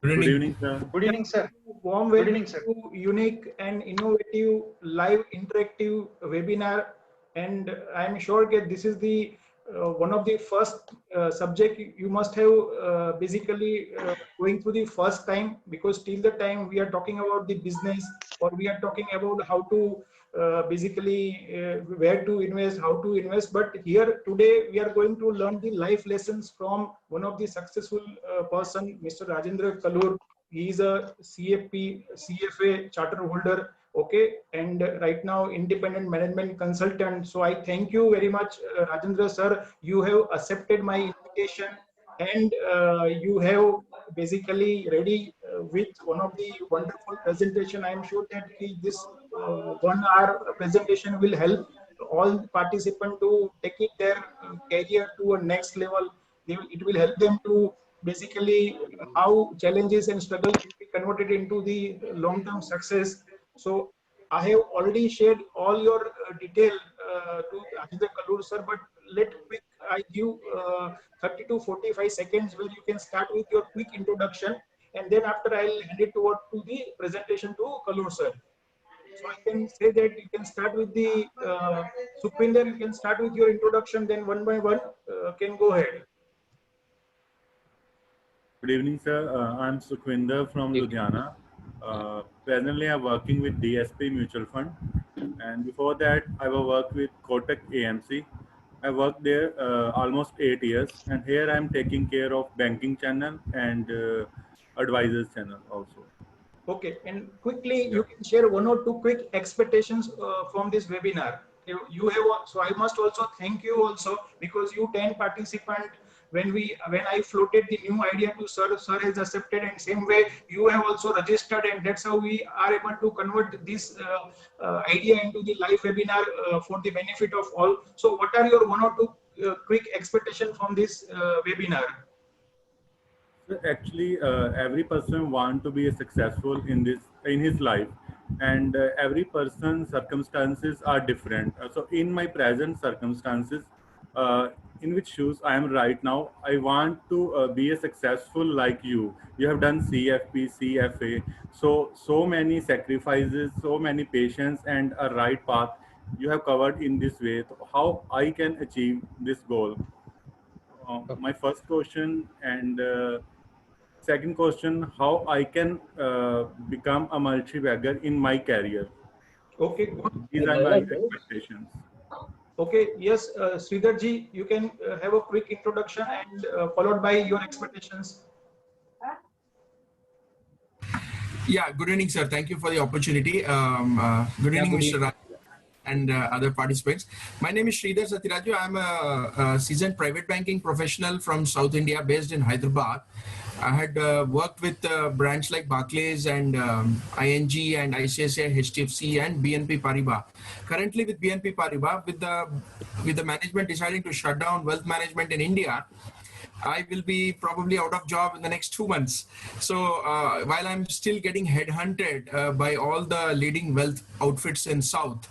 Good Good evening. evening, sir. Good evening, sir. Warm Good welcome evening, sir. to unique and innovative live interactive webinar. And I'm sure that this is the one of the first subject you must have basically going through the first time, because till the time we are talking about the business, or we are talking about how to basically where to invest, how to invest. But here today we are going to learn the life lessons from one of the successful person, Mr. Rajendra Kalur. He is a CFA charter holder, okay, and right now independent management consultant. So I thank you very much, Rajendra sir. You have accepted my invitation, and you have basically ready with one of the wonderful presentation. I am sure that this 1 hour presentation will help all participants to taking their career to a next level. It will help them to basically how challenges and struggle can be converted into the long-term success. So I have already shared all your detail to Ajit Kalur sir, but let quick I give 30 to 45 seconds where you can start with your quick introduction, and then after I'll hand it over to the presentation to Kalur sir. So I can say that you can start with the Sukhvinder, you can start with your introduction, then one by one can go ahead. Good evening, sir. I'm Sukhwinder from Ludhiana. Presently, I'm working with DSP Mutual Fund, and before that, I was worked with Kotak AMC. I worked there almost 8 years, and here I'm taking care of banking channel and advisors channel also. Okay, and quickly Yeah. you can share one or two quick expectations from this webinar. You have, so I must also thank you also, because you 10 participant, when I floated the new idea to sir, sir has accepted, and same way you have also registered, and that's how we are able to convert this idea into the live webinar for the benefit of all. So what are your one or two quick expectation from this webinar? So actually, every person want to be successful in this in his life, and every person's circumstances are different. So, in my present circumstances, uh, in which shoes I am right now, I want to be a successful like you. You have done CFP, CFA, so many sacrifices, so many patience, and a right path you have covered in this way. So how I can achieve this goal? My first question and second question, how I can become a multi-bagger in my career. Okay, So good. these are my expectations. Okay, yes, Sridhar ji, you can have a quick introduction and followed by your expectations. Yeah, good evening, sir. Thank you for the opportunity. Good evening, Mr. Raj and other participants. My name is Sridhar Satiraju. I'm a seasoned private banking professional from South India, based in Hyderabad. I had worked with brands like Barclays and ING and ICICI, HDFC and BNP Paribas. Currently with BNP Paribas, with the management deciding to shut down wealth management in India, I will be probably out of job in the next 2 months. So while I'm still getting headhunted by all the leading wealth outfits in South,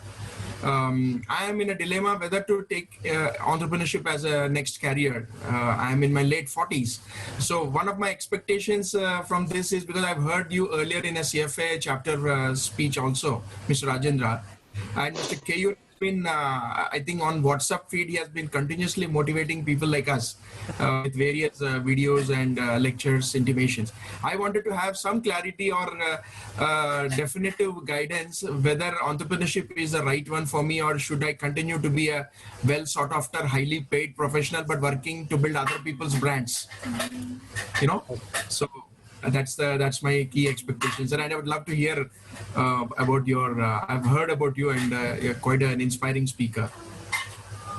I am in a dilemma whether to take entrepreneurship as a next career. I am in my late 40s. So one of my expectations from this is, because I've heard you earlier in a CFA chapter speech also, Mr. Rajendra, and Mr. KU has been, I think on WhatsApp feed, he has been continuously motivating people like us with various videos and lectures, intimations. I wanted to have some clarity or definitive guidance whether entrepreneurship is the right one for me, or should I continue to be a well sought after, highly paid professional, but working to build other people's brands. So that's my key expectations, and I would love to hear about your. I've heard about you, and you're quite an inspiring speaker.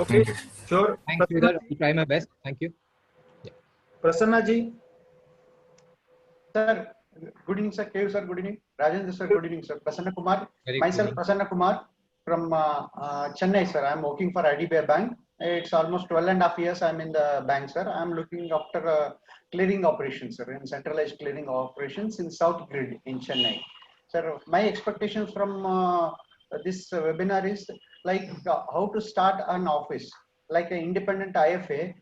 Okay, Thank you. sure. Thanks, Sridhar. I'll try my best. Thank you. Prasanna ji. Sir, good evening, sir. Kev, sir, good evening. Rajendra, sir, good evening, sir. Prasanna Kumar. Very Myself, good. Prasanna Kumar from Chennai, sir. I'm working for IDBI Bank. It's almost 12 and a half years I'm in the bank, sir. I'm looking after clearing operations, sir, in centralized clearing operations in South Grid in Chennai. Sir, my expectations from this webinar is like how to start an office, like an independent IFA,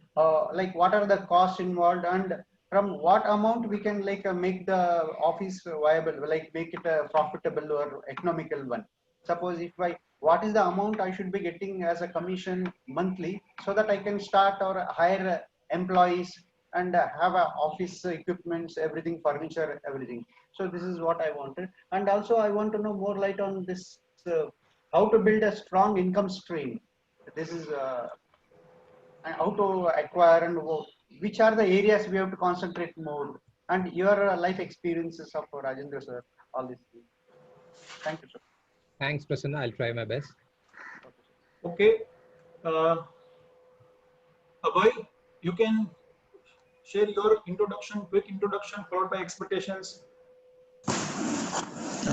like what are the costs involved, and from what amount we can like make the office viable, like make it a profitable or economical one. Suppose if I, what is the amount I should be getting as a commission monthly, so that I can start or hire employees and have a office equipments, everything, furniture, everything. So this is what I wanted. And also I want to know more light on this, how to build a strong income stream. This is and how to acquire, and which are the areas we have to concentrate more, and your life experiences of Rajendra sir, all these things. Thank you, sir. Thanks, Prasanna. I'll try my best. Okay. Abhay, you can share your introduction, quick introduction, followed by expectations.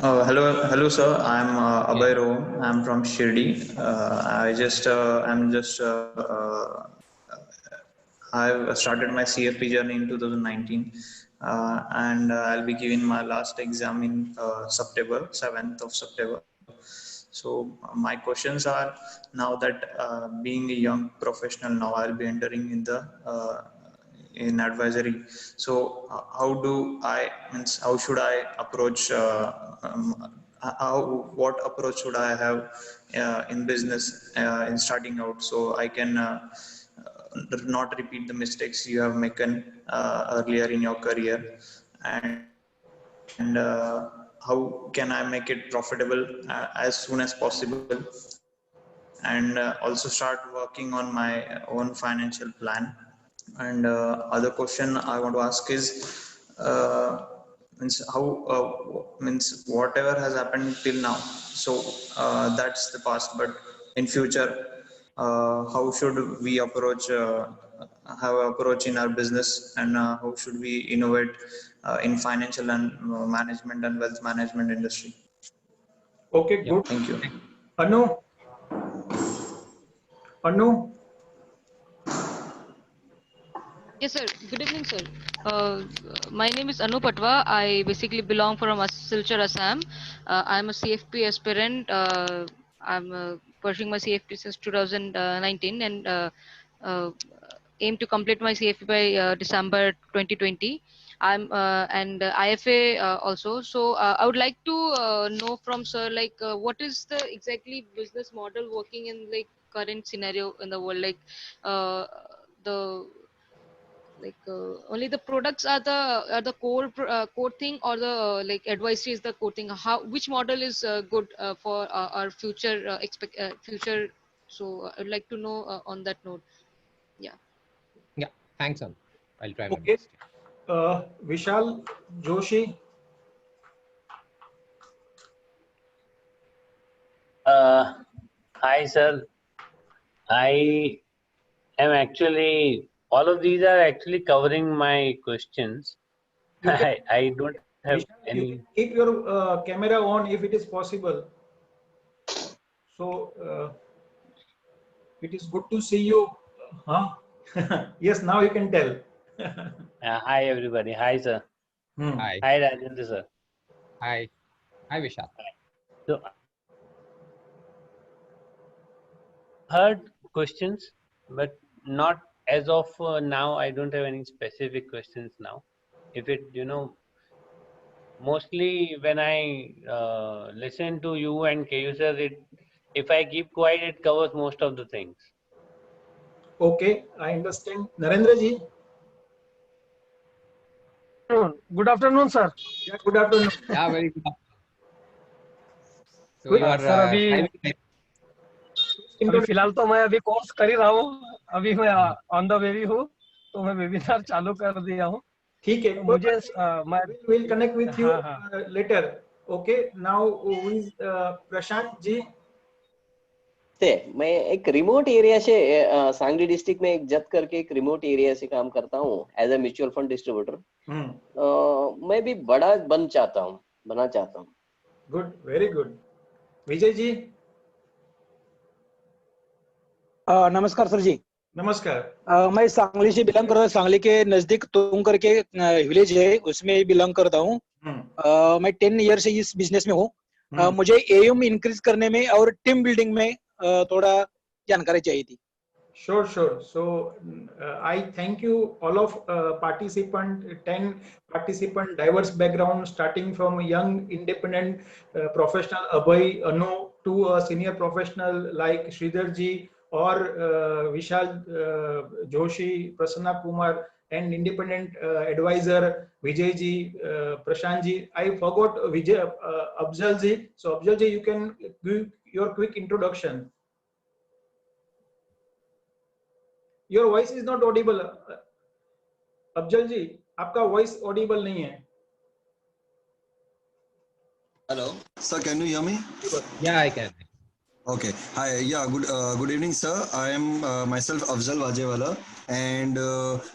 Hello, sir. I'm Abhay Roham. I'm from Shirdi. I've started my CFP journey in 2019, and I'll be giving my last exam in September, 7th of September. So my questions are, now that being a young professional, now I'll be entering in the in advisory. So how should I approach? What approach should I have in business in starting out, so I can not repeat the mistakes you have made earlier in your career, and how can I make it profitable as soon as possible, and also start working on my own financial plan. And other question I want to ask is, whatever has happened till now, so that's the past, but in future, how should we approach in our business, and how should we innovate in financial and management and wealth management industry? Okay, Yeah, good. thank you. Anu. Yes, sir. Good evening, sir. My name is Anu Patwa. I basically belong from Silchar, Assam. I'm a CFP aspirant. I'm pursuing my CFP since 2019, and aim to complete my CFP by December 2020. I'm and IFA also. So I would like to know from sir, like what is the exactly business model working in like current scenario in the world, like the only the products are the core thing, or the like advisory is the core thing. Which model is good for our future future? So I'd like to know on that note. Yeah. Yeah, thanks, Anu. I'll try my Okay. best. Vishal Joshi. Hi, sir. I am actually, all of these are actually covering my questions. I don't have Vishal, any. you can keep your camera on if it is possible. So it is good to see you. Huh? Yes, now you can tell. Hi, everybody. Hi, sir. Hi. Hi, Rajendra, sir. Hi. Hi, Vishal. So, heard questions, but not as of now. I don't have any specific questions now. If it, mostly when I listen to you and KU sir, if I keep quiet, it covers most of the things. Okay, I understand. Narendra ji. Good afternoon, sir. Yeah, good afternoon. Yeah, very good. So Good. you are sir अभी फिलहाल तो मैं अभी course कर ही रहा हूँ. अभी मैं ऑन द वे हूँ, तो मैं वेबिनार चालू कर दिया हूँ. ठीक है. मुझे we'll connect with you later. Okay. Now who is Prashant ji? मैं एक रिमोट एरिया से सांगली डिस्ट्रिक्ट में एक जत करके एक रिमोट एरिया से काम करता हूँ as a mutual fund distributor. मैं भी बड़ा बना चाहता हूँ. Good, very good. Vijay ji. नमस्कार सर जी. नमस्कार. मैं सांगली से बिलोंग करता हूँ. सांगली के नजदीक तुंग करके विलेज है, उसमें बिलोंग करता हूँ. मैं 10 ईयर से इस बिजनेस में हूँ. मुझे एएम इंक्रीज करने में और टीम बिल्डिंग में थोड़ा जानकारी चाहिए थी. Sure, sure. So I thank you all of participant, 10 participant, diverse background, starting from a young independent professional Abhay Anu to a senior professional like Sridhar ji or Vishal Joshi, Prasanna Kumar, and independent advisor Vijay ji, Prashant ji. I forgot Vijay, Afzal ji. So Afzal ji, you can give your quick introduction. Your voice is not audible. Afzal जी, आपका voice audible नहीं है. Hello, sir. Can you hear me? Yeah, I can. Okay. Hi. Yeah. Good evening, sir. I am myself Afzal Wajewala, and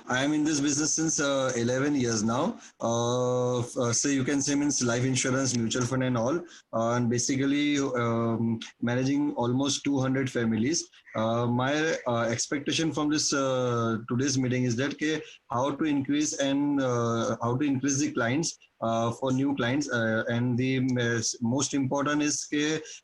I am in this business since 11 years now. So you can say means life insurance, mutual fund, and all, and basically managing almost 200 families. My expectation from this today's meeting is that how to increase and how to increase the clients for new clients, and the most important is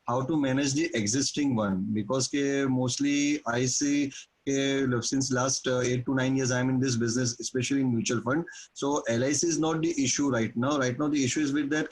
how to manage the existing one, because mostly I see since last 8 to 9 years I'm in this business, especially in mutual fund. So LIC is not the issue right now. Right now the issue is with that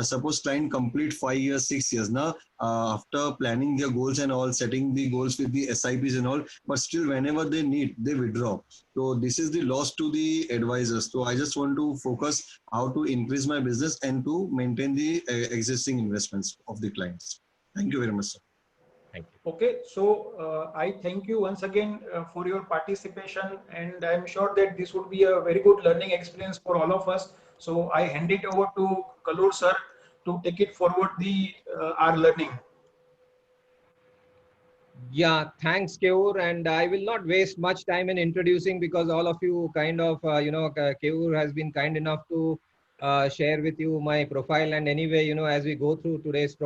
suppose client complete 5 years, 6 years now, after planning their goals and all, setting the goals with the SIPs and all, but still whenever they need, they withdraw. So this is the loss to the advisors. So I just want to focus how to increase my business and to maintain the existing investments of the clients. Thank you very much, sir. Thank you. Okay, so I thank you once again for your participation, and I'm sure that this would be a very good learning experience for all of us. So I hand it over to Kalur sir to take it forward our learning. Yeah, thanks, Keur. And I will not waste much time in introducing, because all of you kind of, Keur has been kind enough to share with you my profile. And anyway, as we go through today's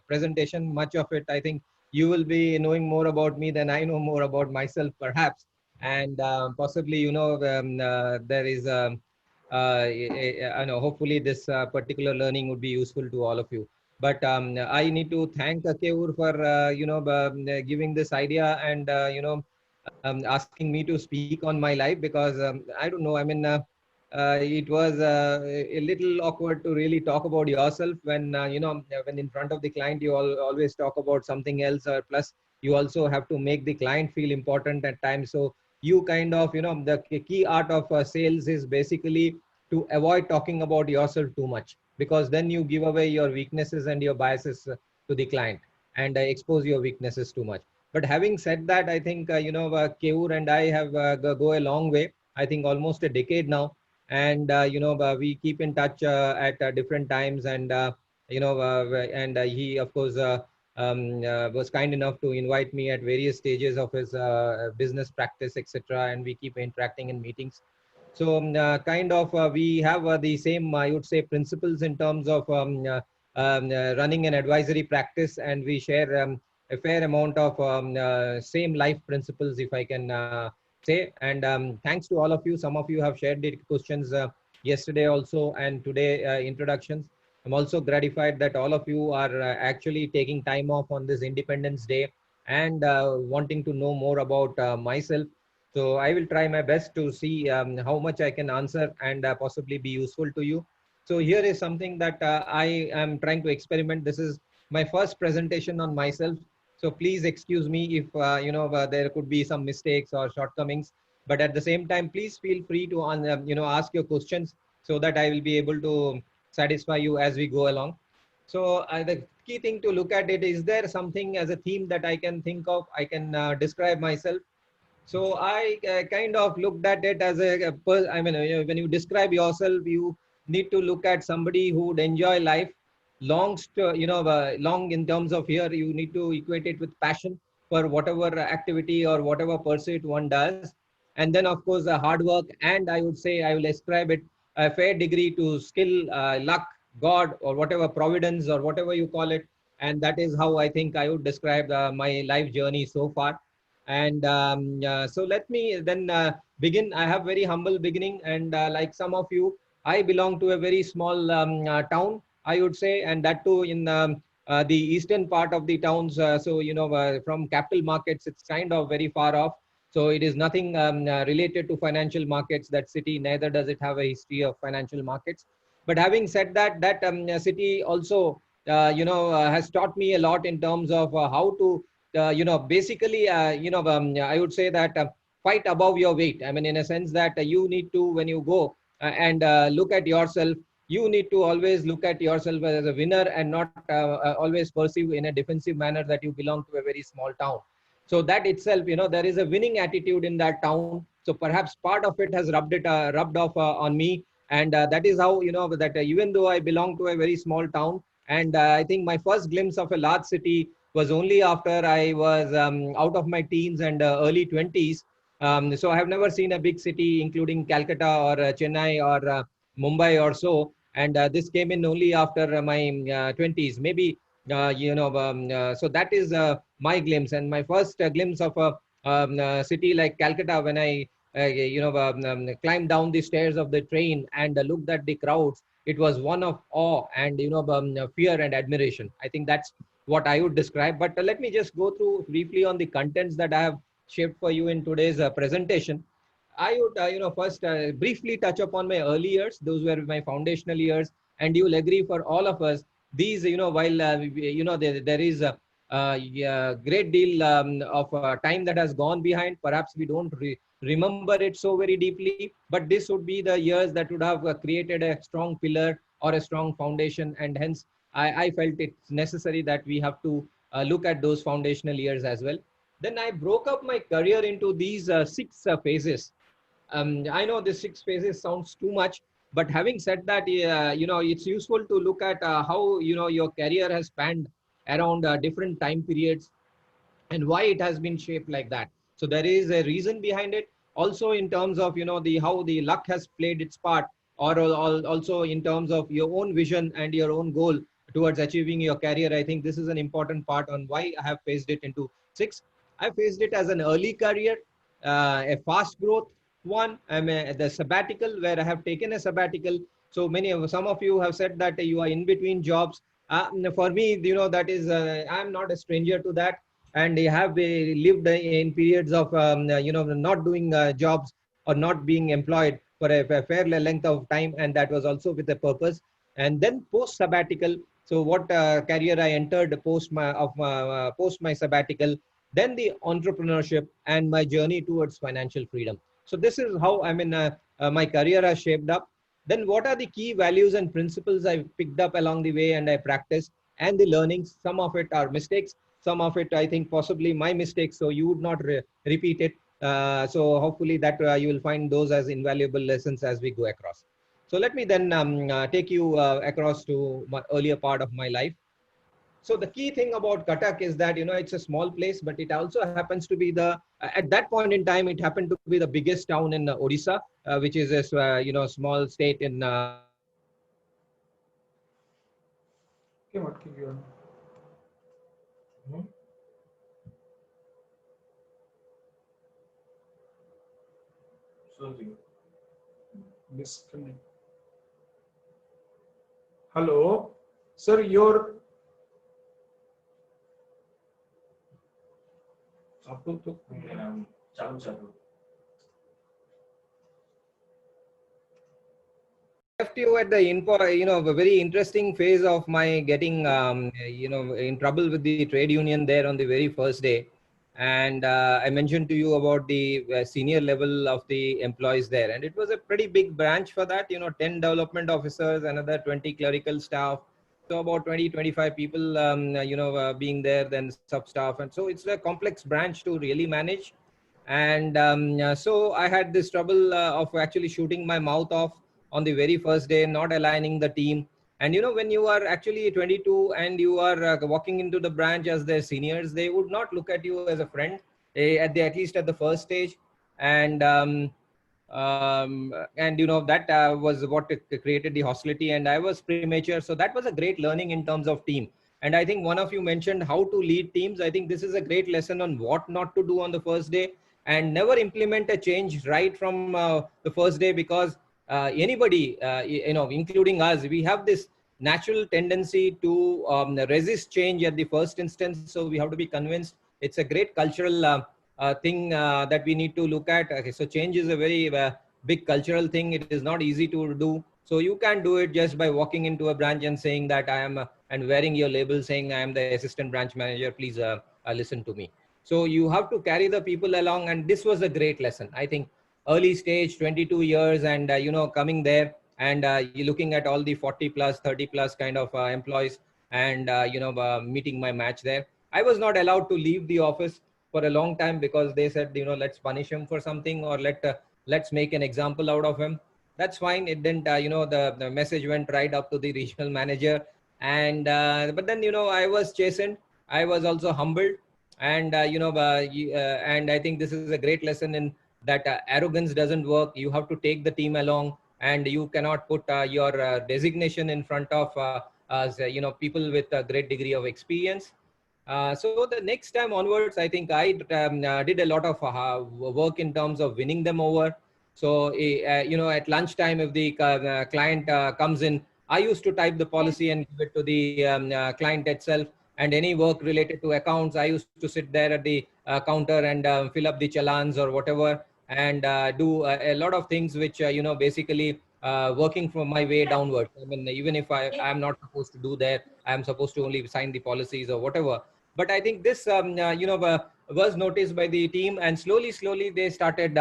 presentation, much of it, I think you will be knowing more about me than I know more about myself, perhaps. And possibly, there is, hopefully this particular learning would be useful to all of you. But I need to thank Keur for giving this idea and asking me to speak on my life, because I don't know. I mean, it was a little awkward to really talk about yourself when when in front of the client you always talk about something else, or plus you also have to make the client feel important at times. So you kind of the key art of sales is basically to avoid talking about yourself too much, because then you give away your weaknesses and your biases to the client and expose your weaknesses too much. But having said that, I think Keur and I have go a long way. I think almost a decade now, and we keep in touch at different times, and he of course was kind enough to invite me at various stages of his business practice, etc., and we keep interacting in meetings. So we have the same, I would say, principles in terms of running an advisory practice, and we share a fair amount of same life principles, if I can say. And thanks to all of you. Some of you have shared the questions yesterday also, and today introductions. I'm also gratified that all of you are actually taking time off on this Independence Day and wanting to know more about myself. So I will try my best to see how much I can answer and possibly be useful to you. So here is something that I am trying to experiment. This is my first presentation on myself. So please excuse me if there could be some mistakes or shortcomings. But at the same time, please feel free to ask your questions so that I will be able to satisfy you as we go along. So the key thing to look at it, is there something as a theme that I can think of? I can describe myself. So I kind of looked at it as when you describe yourself, you need to look at somebody who would enjoy life long in terms of here, you need to equate it with passion for whatever activity or whatever pursuit one does. And then of course the hard work, and I would say I will ascribe it a fair degree to skill, luck, God, or whatever, providence, or whatever you call it. And that is how I think I would describe my life journey so far. And so let me then begin. I have very humble beginning, and like some of you, I belong to a very small town, I would say, and that too in the eastern part of the towns. So, from capital markets, it's kind of very far off. So it is nothing related to financial markets, that city, neither does it have a history of financial markets. But having said that, that city also, has taught me a lot in terms of how to, basically, I would say that fight above your weight. I mean, in a sense that you need to, when you go and look at yourself, you need to always look at yourself as a winner and not always perceive in a defensive manner that you belong to a very small town. So that itself, there is a winning attitude in that town. So perhaps part of it has rubbed off on me. And that is how, that even though I belong to a very small town, and I think my first glimpse of a large city was only after I was out of my teens and early 20s. So I have never seen a big city, including Calcutta or Chennai or Mumbai or so. And this came in only after my 20s, maybe, so that is my glimpse. And my first glimpse of a city like Calcutta, when I, climbed down the stairs of the train and looked at the crowds, it was one of awe and, fear and admiration. I think that's what I would describe. But let me just go through briefly on the contents that I have shaped for you in today's presentation. I would, first briefly touch upon my early years. Those were my foundational years. And you will agree, for all of us, these, while, there is a great deal of time that has gone behind, perhaps we don't remember it so very deeply, but this would be the years that would have created a strong pillar or a strong foundation. And hence, I felt it's necessary that we have to look at those foundational years as well. Then I broke up my career into these 6 phases. I know the 6 phases sounds too much, but having said that, it's useful to look at how, your career has spanned around different time periods and why it has been shaped like that. So there is a reason behind it. Also in terms of, how the luck has played its part, or also in terms of your own vision and your own goal towards achieving your career. I think this is an important part on why I have phased it into 6. I phased it as an early career, a fast growth one, the sabbatical, where I have taken a sabbatical. So some of you have said that you are in between jobs. For me, that is, I'm not a stranger to that. And they have lived in periods of, not doing jobs or not being employed for a fair length of time. And that was also with a purpose. And then post sabbatical. So what career I entered post my sabbatical, then the entrepreneurship and my journey towards financial freedom. So this is how my career has shaped up. Then what are the key values and principles I picked up along the way and I practiced, and the learnings? Some of it are mistakes. Some of it, I think, possibly my mistakes. So you would not repeat it. So hopefully that you will find those as invaluable lessons as we go across. So let me then take you across to my earlier part of my life. So the key thing about Cuttack is that, it's a small place, but it also happens to be at that point in time, it happened to be the biggest town in Odisha, which is a, small state in. Disconnect. Hello, sir, your left you at the a very interesting phase of my getting, in trouble with the trade union there on the very first day. And I mentioned to you about the senior level of the employees there. And it was a pretty big branch for that, 10 development officers, another 20 clerical staff. So about 20-25 people, being there, then sub staff. And so it's a complex branch to really manage. And so I had this trouble of actually shooting my mouth off on the very first day, not aligning the team. And when you are actually 22 and you are walking into the branch as their seniors, they would not look at you as a friend, at least at the first stage. And that was what created the hostility, and I was premature. So that was a great learning in terms of team. And I think one of you mentioned how to lead teams. I think this is a great lesson on what not to do on the first day, and never implement a change right from the first day, because anybody, including us, we have this natural tendency to resist change at the first instance. So we have to be convinced. It's a great cultural thing that we need to look at. Okay, so change is a very big cultural thing. It is not easy to do. So you can't do it just by walking into a branch and saying that I am, and wearing your label saying I am the assistant branch manager, please listen to me. So you have to carry the people along. And this was a great lesson. I think early stage, 22 years, and, coming there and you're looking at all the 40 plus, 30 plus kind of employees and, meeting my match there. I was not allowed to leave the office for a long time because they said, let's punish him for something, or let's make an example out of him. That's fine. It didn't, the message went right up to the regional manager. And, but then, I was chastened. I was also humbled. And, and I think this is a great lesson in that arrogance doesn't work. You have to take the team along, and you cannot put your designation in front of, people with a great degree of experience. So the next time onwards, I think I did a lot of work in terms of winning them over. So, at lunchtime, if the client comes in, I used to type the policy and give it to the client itself. And any work related to accounts, I used to sit there at the counter and fill up the challans or whatever, and do a lot of things which, basically working from my way downwards. I mean, even if I'm not supposed to do that, I'm supposed to only sign the policies or whatever. But I think this, was noticed by the team, and slowly they started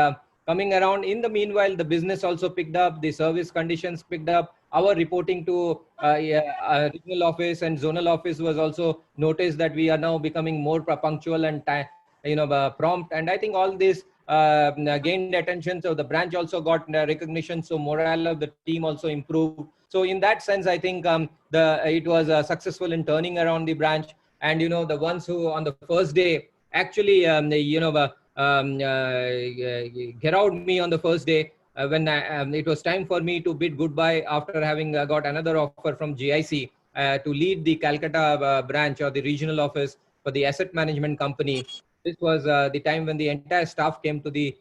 coming around. In the meanwhile, the business also picked up, the service conditions picked up. Our reporting to regional office and zonal office was also noticed that we are now becoming more punctual and prompt. And I think all this gained attention. So the branch also got recognition. So morale of the team also improved. So in that sense, I think it was successful in turning around the branch. And, the ones who on the first day actually, geroued me on the first day, when it was time for me to bid goodbye after having got another offer from GIC to lead the Calcutta branch or the regional office for the asset management company. This was the time when the entire staff came to the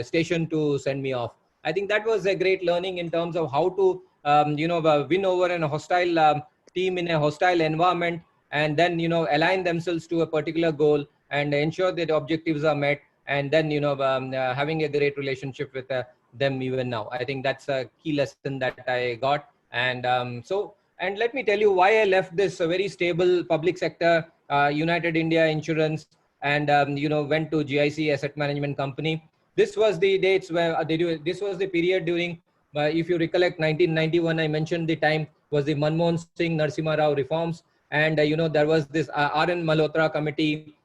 station to send me off. I think that was a great learning in terms of how to, win over a hostile team in a hostile environment, and then, align themselves to a particular goal and ensure that the objectives are met. And then, having a great relationship with them even now. I think that's a key lesson that I got. And and let me tell you why I left this very stable public sector, United India Insurance, and, went to GIC Asset Management Company. This was the dates where this was the period during, if you recollect, 1991, I mentioned the time was the Manmohan Singh Narasimha Rao reforms. And, there was this R.N. Malhotra committee,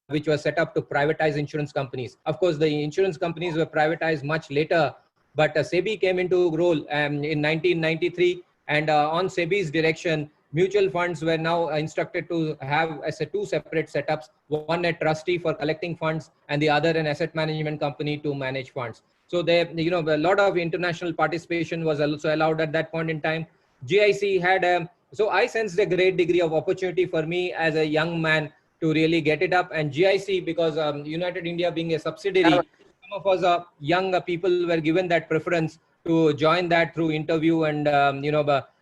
which was set up to privatize insurance companies. Of course, the insurance companies were privatized much later, but SEBI came into role in 1993. And on SEBI's direction, mutual funds were now instructed to have two separate setups, one a trustee for collecting funds and the other an asset management company to manage funds. So there, a lot of international participation was also allowed at that point in time. GIC had so I sensed a great degree of opportunity for me as a young man to really get it up. And GIC, because United India being a subsidiary, some of us young people were given that preference to join that through interview and,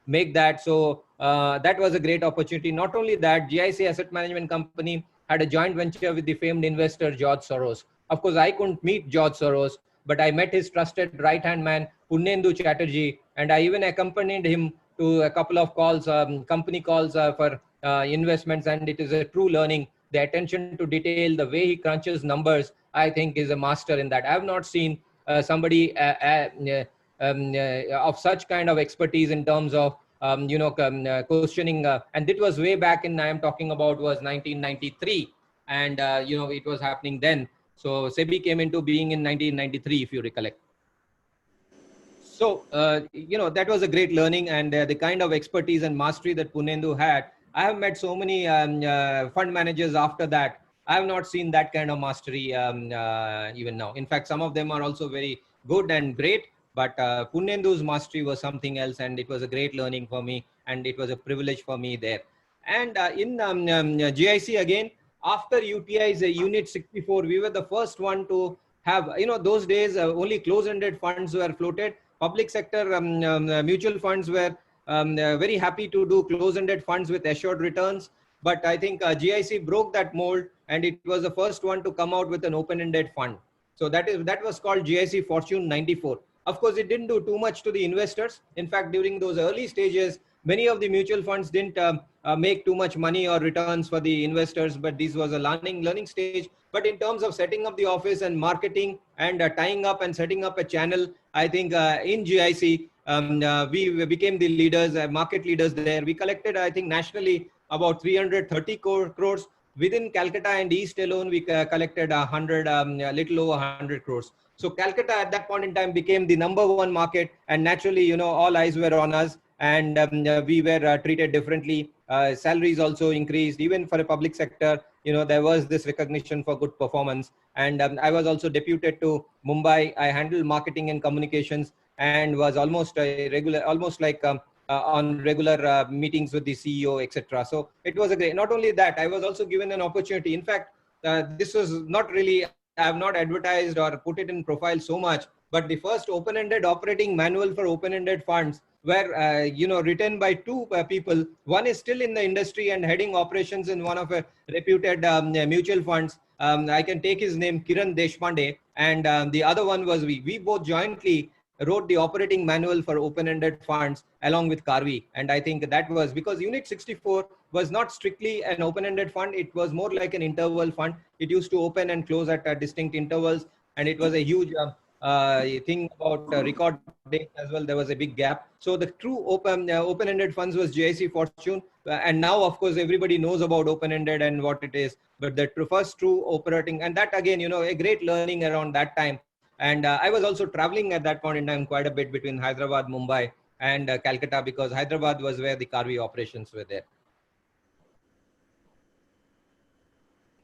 make that. So that was a great opportunity. Not only that, GIC Asset Management Company had a joint venture with the famed investor, George Soros. Of course, I couldn't meet George Soros, but I met his trusted right-hand man, Punnendu Chatterjee, and I even accompanied him to a couple of calls, company calls for investments. And it is a true learning. The attention to detail, the way he crunches numbers, I think is a master in that. I have not seen somebody of such kind of expertise in terms of, questioning. And it was way back in, I am talking about was 1993. And, it was happening then. So SEBI came into being in 1993, if you recollect. So, that was a great learning, and the kind of expertise and mastery that Punnendu had. I have met so many fund managers after that. I have not seen that kind of mastery even now. In fact, some of them are also very good and great, but Punnendu's mastery was something else, and it was a great learning for me, and it was a privilege for me there. And in GIC again, after UTI's Unit 64, we were the first one to have, those days only closed-ended funds were floated. Public sector mutual funds were very happy to do close-ended funds with assured returns. But I think GIC broke that mold, and it was the first one to come out with an open-ended fund. So that was called GIC Fortune 94. Of course, it didn't do too much to the investors. In fact, during those early stages, many of the mutual funds didn't make too much money or returns for the investors, but this was a learning stage. But in terms of setting up the office and marketing and tying up and setting up a channel, I think in GIC, we became the leaders, market leaders there. We collected, I think, nationally about 330 crores. Within Calcutta and East alone, we collected little over 100 crores. So Calcutta at that point in time became the #1 market, and naturally, all eyes were on us, and we were treated differently. Salaries also increased, even for a public sector. There was this recognition for good performance. And I was also deputed to Mumbai. I handled marketing and communications, and was almost on regular meetings with the CEO, etc. So it was a great. Not only that, I was also given an opportunity. In fact, this was not really, I have not advertised or put it in profile so much, but the first open-ended operating manual for open-ended funds were, written by two people. One is still in the industry and heading operations in one of a reputed mutual funds. I can take his name, Kiran Deshpande, and the other one was we. We both jointly wrote the operating manual for open-ended funds along with Karvi. And I think that was because Unit 64 was not strictly an open-ended fund. It was more like an interval fund. It used to open and close at distinct intervals. And it was a huge thing about record date as well. There was a big gap. So the true open-ended funds was GIC Fortune. And now, of course, everybody knows about open-ended and what it is. But the first true operating, and that again, a great learning around that time. And I was also traveling at that point in time quite a bit between Hyderabad, Mumbai, and Calcutta, because Hyderabad was where the Karvi operations were there.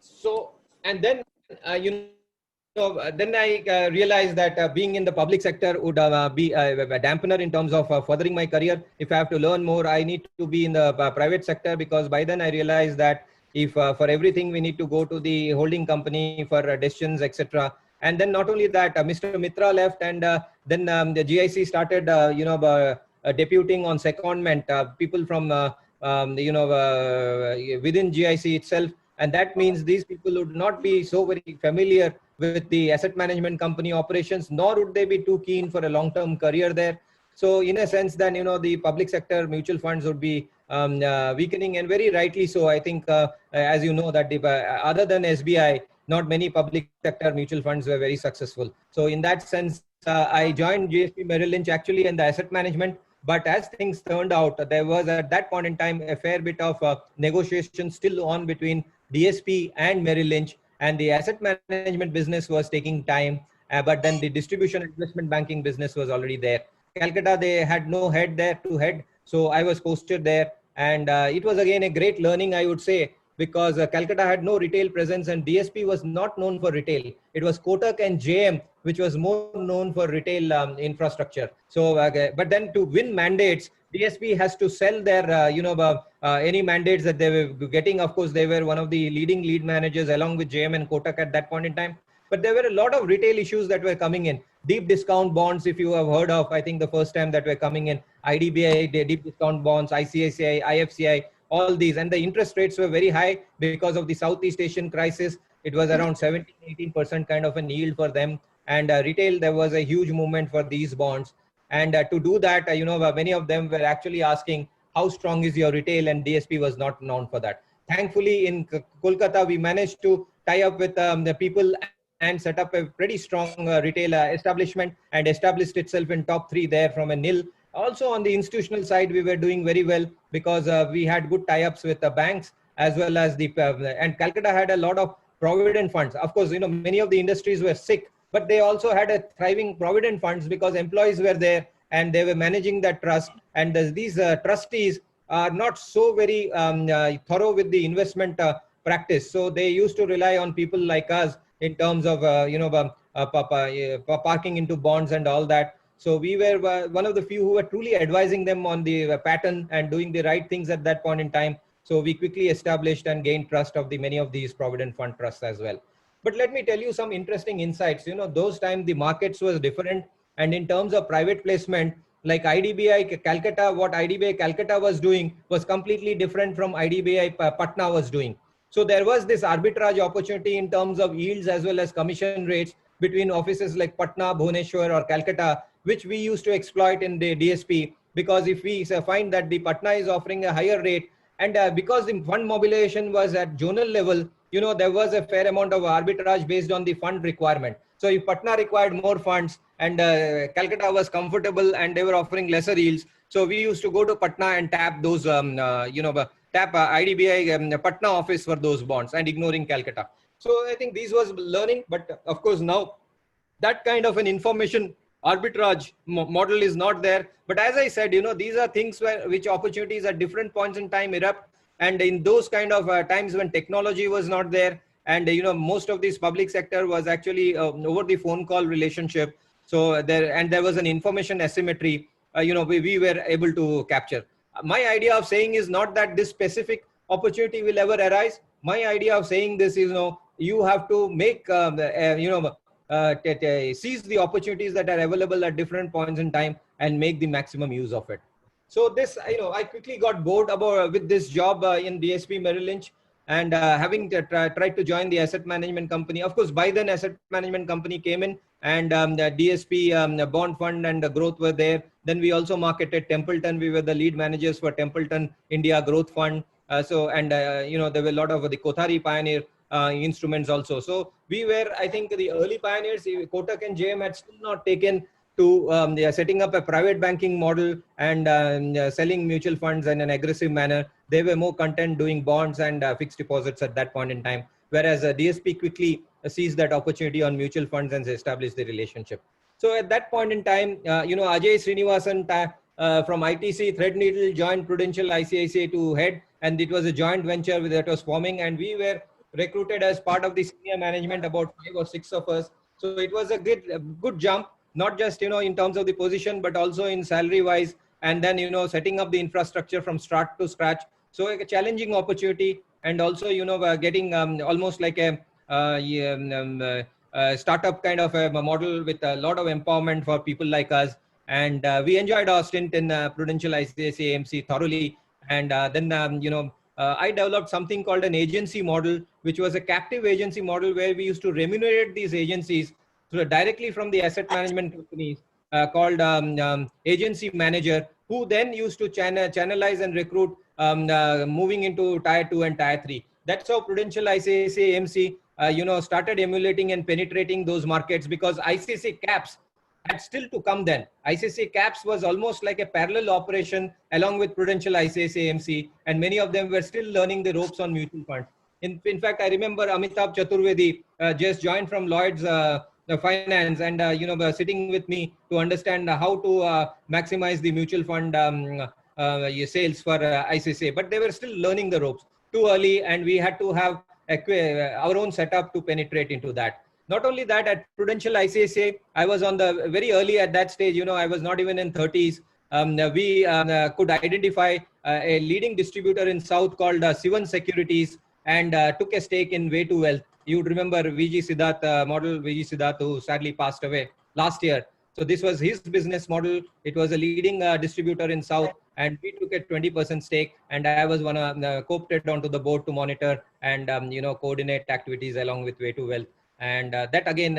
So, and then, then I realized that being in the public sector would be a dampener in terms of furthering my career. If I have to learn more, I need to be in the private sector, because by then I realized that if for everything we need to go to the holding company for decisions, etc. And then not only that, Mr. Mitra left, and then the GIC started, deputing on secondment people from, within GIC itself. And that means these people would not be so very familiar with the asset management company operations, nor would they be too keen for a long-term career there. So in a sense, then, the public sector mutual funds would be weakening, and very rightly so. I think, as you know, that the, other than SBI, not many public sector mutual funds were very successful. So in that sense, I joined GSP Merrill Lynch actually in the asset management. But as things turned out, there was at that point in time a fair bit of negotiation still on between DSP and Merrill Lynch, and the asset management business was taking time. But then the distribution investment banking business was already there. Calcutta, they had no head there to head. So I was posted there. And it was again a great learning, I would say, because Calcutta had no retail presence, and DSP was not known for retail. It was Kotak and JM, which was more known for retail infrastructure. So, but then to win mandates, DSP has to sell their, any mandates that they were getting. Of course, they were one of the leading lead managers along with JM and Kotak at that point in time. But there were a lot of retail issues that were coming in. Deep discount bonds, if you have heard of, I think the first time that were coming in, IDBI, deep discount bonds, ICICI, IFCI, all these, and the interest rates were very high because of the Southeast Asian crisis. It was around 17-18% kind of a yield for them. And retail, there was a huge movement for these bonds. And to do that, many of them were actually asking, how strong is your retail? And DSP was not known for that. Thankfully, in Kolkata, we managed to tie up with the people and set up a pretty strong retail establishment, and established itself in top 3 there from a nil. Also on the institutional side, we were doing very well because we had good tie-ups with the banks, as well as the, and Calcutta had a lot of provident funds. Of course, many of the industries were sick, but they also had a thriving provident funds because employees were there and they were managing that trust. And these trustees are not so very thorough with the investment practice. So they used to rely on people like us in terms of, parking into bonds and all that. So we were one of the few who were truly advising them on the pattern and doing the right things at that point in time. So we quickly established and gained trust of the many of these provident fund trusts as well. But let me tell you some interesting insights. Those times the markets was different. And in terms of private placement, like IDBI Calcutta, what IDBI Calcutta was doing was completely different from IDBI Patna was doing. So there was this arbitrage opportunity in terms of yields as well as commission rates between offices like Patna, Bhubaneswar or Calcutta, which we used to exploit in the DSP, because if we find that the Patna is offering a higher rate, and because the fund mobilization was at zonal level, there was a fair amount of arbitrage based on the fund requirement. So if Patna required more funds and Calcutta was comfortable and they were offering lesser yields, so we used to go to Patna and tap those, tap IDBI Patna office for those bonds and ignoring Calcutta. So I think this was learning, but of course now that kind of an information arbitrage model is not there. But as I said, these are things which opportunities at different points in time erupt. And in those kind of times when technology was not there, and most of this public sector was actually over the phone call relationship. So there was an information asymmetry, we were able to capture. My idea of saying is not that this specific opportunity will ever arise. My idea of saying this is, you have to make, seize the opportunities that are available at different points in time and make the maximum use of it. So this, I quickly got bored with this job in DSP Merrill Lynch, and having tried to join the asset management company. Of course, by then asset management company came in, and the DSP bond fund and the growth were there. Then we also marketed Templeton. We were the lead managers for Templeton India Growth Fund. There were a lot of the Kothari Pioneer instruments also. So we were, I think, the early pioneers. Kotak and JM had still not taken to they are setting up a private banking model and selling mutual funds in an aggressive manner. They were more content doing bonds and fixed deposits at that point in time, whereas DSP quickly seized that opportunity on mutual funds and established the relationship. So at that point in time, Ajay Srinivasan from ITC Threadneedle joined Prudential ICICI to head, and it was a joint venture that was forming, and we were recruited as part of the senior management, about 5 or 6 of us. So it was a good jump, not just, in terms of the position, but also in salary wise, and then, setting up the infrastructure from start to scratch. So a challenging opportunity, and also, getting almost like a startup kind of a model with a lot of empowerment for people like us. And we enjoyed our stint in Prudential ICICI AMC thoroughly. And then, I developed something called an agency model, which was a captive agency model where we used to remunerate these agencies directly from the asset management companies, called agency manager, who then used to channelize and recruit moving into tier 2 and tier 3. That's how Prudential ICICI AMC started emulating and penetrating those markets, because ICICI Caps had still to come then. ICICI Caps was almost like a parallel operation along with Prudential ICICI AMC, and many of them were still learning the ropes on mutual funds. In fact, I remember Amitabh Chaturvedi just joined from Lloyd's Finance, and sitting with me to understand how to maximize the mutual fund sales for ICICI, but they were still learning the ropes too early, and we had to have our own setup to penetrate into that. Not only that, at Prudential ICICI, I was on the very early at that stage, I was not even in 30s. We could identify a leading distributor in South called Sivan Securities, and took a stake in Way to Wealth. You would remember VG Siddharth, model VG Siddharth, who sadly passed away last year. So this was his business model. It was a leading distributor in South, and we took a 20% stake, and I was co-opted onto the board to monitor and coordinate activities along with Way to Wealth. And that again,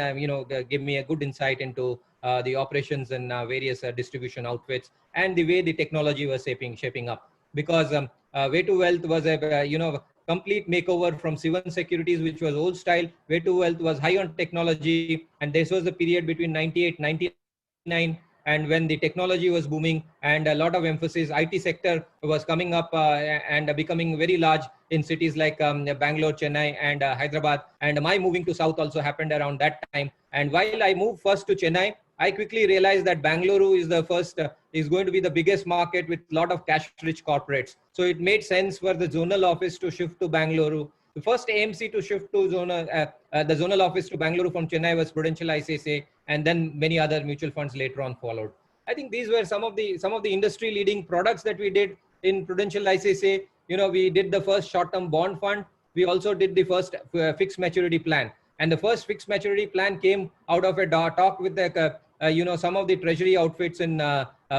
gave me a good insight into the operations and various distribution outfits, and the way the technology was shaping up. Because Way to Wealth was a complete makeover from Sivan Securities, which was old style. Way to Wealth was high on technology, and this was the period between 98, 99, and when the technology was booming and a lot of emphasis, IT sector was coming up and becoming very large in cities like Bangalore, Chennai, and Hyderabad. And my moving to South also happened around that time. And while I moved first to Chennai, I quickly realized that Bangalore is the first, is going to be the biggest market with a lot of cash-rich corporates. So it made sense for the zonal office to shift to Bangalore. The first AMC to shift to the zonal office to Bangalore from Chennai was Prudential ICICI, and then many other mutual funds later on followed. I think these were some of the industry-leading products that we did in Prudential ICICI. We did the first short-term bond fund. We also did the first fixed maturity plan. And the first fixed maturity plan came out of a talk with the, some of the treasury outfits in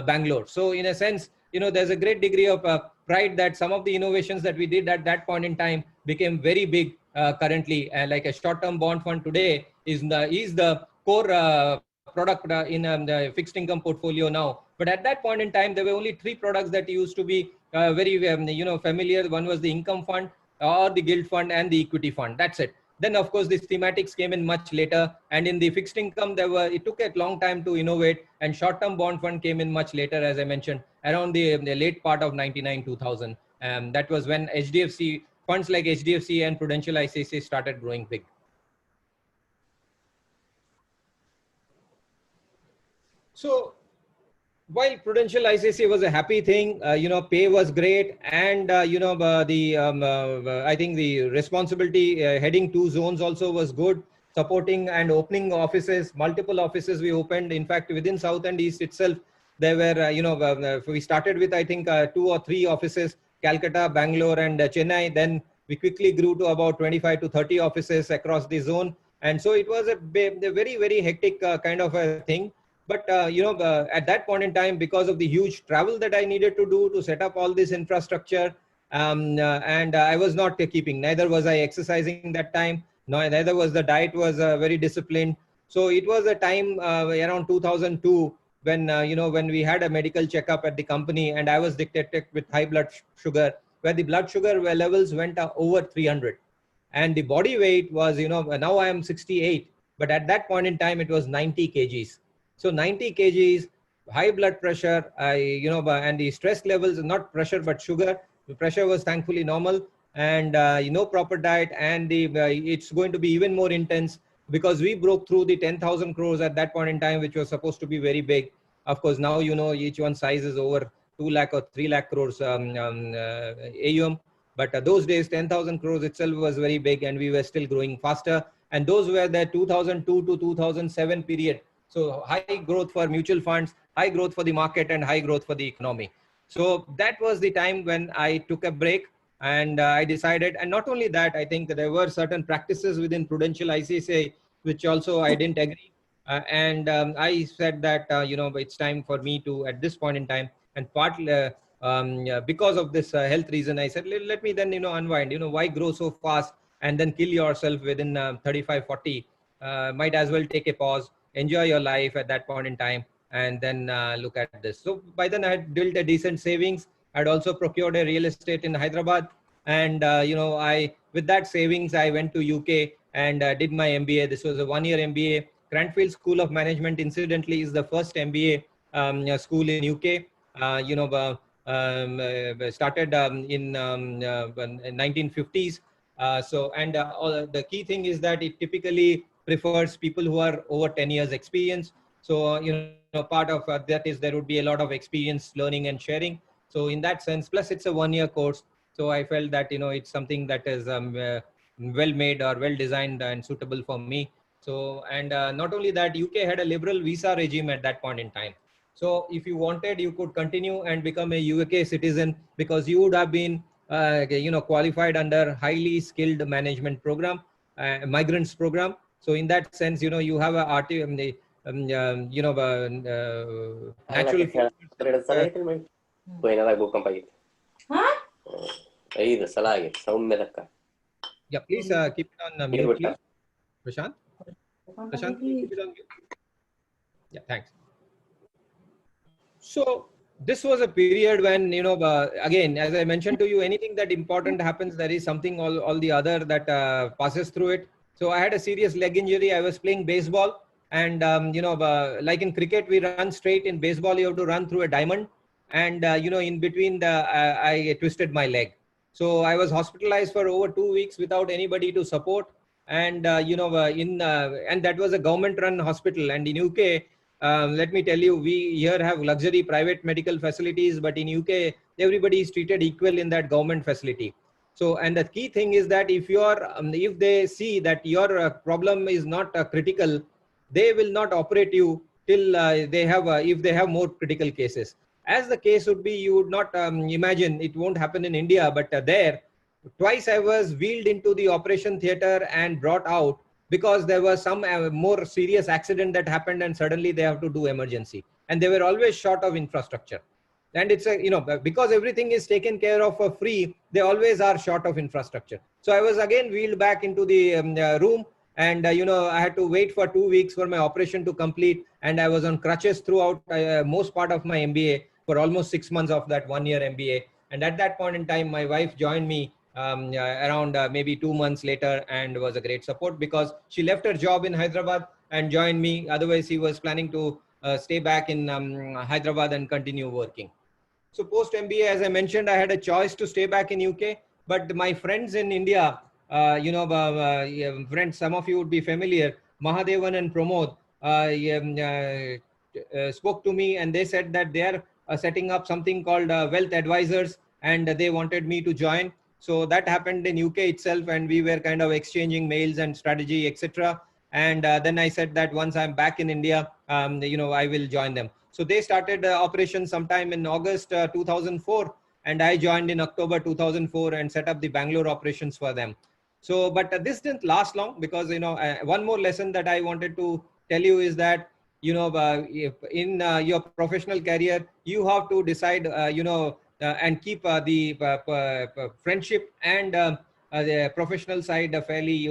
Bangalore. So in a sense, there's a great degree of pride that some of the innovations that we did at that point in time became very big currently. Like a short-term bond fund today is the core product in the fixed income portfolio now. But at that point in time, there were only 3 products that used to be very familiar. One was the income fund or the gilt fund and the equity fund. That's it. Then of course these thematics came in much later, and in the fixed income it took a long time to innovate, and short-term bond fund came in much later, as I mentioned, around the late part of 99-2000. That was when funds like HDFC and Prudential ICICI started growing big. So while Prudential ICICI was a happy thing, pay was great, and I think the responsibility heading 2 zones also was good, supporting and opening offices, multiple offices we opened. In fact, within South and East itself, there were, we started with, I think, 2 or 3 offices, Calcutta, Bangalore, and Chennai. Then we quickly grew to about 25 to 30 offices across the zone. And so it was a very, very hectic kind of a thing. But, at that point in time, because of the huge travel that I needed to do to set up all this infrastructure, and I was not keeping, neither was I exercising that time, neither was the diet was very disciplined. So it was a time around 2002 when, when we had a medical checkup at the company, and I was detected with high blood sugar, where the blood sugar levels went over 300. And the body weight was, now I am 68, but at that point in time, it was 90 kgs. So 90 kgs, high blood pressure, and the stress levels, not pressure, but sugar. The pressure was thankfully normal, and no proper diet. And it's going to be even more intense because we broke through the 10,000 crores at that point in time, which was supposed to be very big. Of course, now, each one size is over 2 lakh or 3 lakh crores AUM. But those days, 10,000 crores itself was very big, and we were still growing faster. And those were the 2002 to 2007 period. So high growth for mutual funds, high growth for the market, and high growth for the economy. So that was the time when I took a break, and I decided, and not only that, I think there were certain practices within Prudential ICICI, which also I didn't agree. And I said that, it's time for me to, at this point in time, and partly because of this health reason, I said, let me then, unwind, why grow so fast and then kill yourself within 35, 40, might as well take a pause, enjoy your life at that point in time, and then look at this. So by then I had built a decent savings. I'd also procured a real estate in Hyderabad. And, with that savings, I went to UK and did my MBA. This was a 1-year MBA. Cranfield School of Management, incidentally, is the first MBA school in UK. Started in 1950s. The key thing is that it typically prefers people who are over 10 years experience. So, part of that is there would be a lot of experience learning and sharing. So in that sense, plus it's a 1-year course. So I felt that, it's something that is well made or well designed and suitable for me. So, and not only that, UK had a liberal visa regime at that point in time. So if you wanted, you could continue and become a UK citizen because you would have been, qualified under highly skilled management program, migrants program. So in that sense, you have a natural. Yeah, please keep it on mute, please. Prashant, keep it on mute. Yeah, thanks. So this was a period when, again, as I mentioned to you, anything that important happens, there is something all the other that passes through it. So I had a serious leg injury. I was playing baseball, and like in cricket, we run straight. In baseball, you have to run through a diamond, and in between I twisted my leg. So I was hospitalized for over 2 weeks without anybody to support, and and that was a government-run hospital. And in UK, let me tell you, we here have luxury private medical facilities, but in UK, everybody is treated equal in that government facility. So, and the key thing is that if if they see that your problem is not critical, they will not operate you till they have, if they have more critical cases. As the case would be, you would not imagine, it won't happen in India, but there, twice I was wheeled into the operation theater and brought out because there was some more serious accident that happened and suddenly they have to do emergency. and they were always short of infrastructure. And it's a, because everything is taken care of for free, they always are short of infrastructure. So I was again wheeled back into the room, and I had to wait for 2 weeks for my operation to complete, and I was on crutches throughout most part of my MBA for almost 6 months of that 1 year MBA. And at that point in time, my wife joined me around maybe 2 months later, and was a great support, because she left her job in Hyderabad and joined me. Otherwise, she was planning to stay back in Hyderabad and continue working. So post MBA, as I mentioned, I had a choice to stay back in UK, but my friends in India, friends, some of you would be familiar, Mahadevan and Pramod spoke to me, and they said that they are setting up something called Wealth Advisors, and they wanted me to join. So that happened in UK itself, and we were kind of exchanging mails and strategy, etc. And then I said that once I'm back in India, I will join them. So they started operations sometime in August 2004, and I joined in October 2004 and set up the Bangalore operations for them. So, but this didn't last long, because, one more lesson that I wanted to tell you is that, in your professional career, you have to decide, and keep the friendship and the professional side fairly,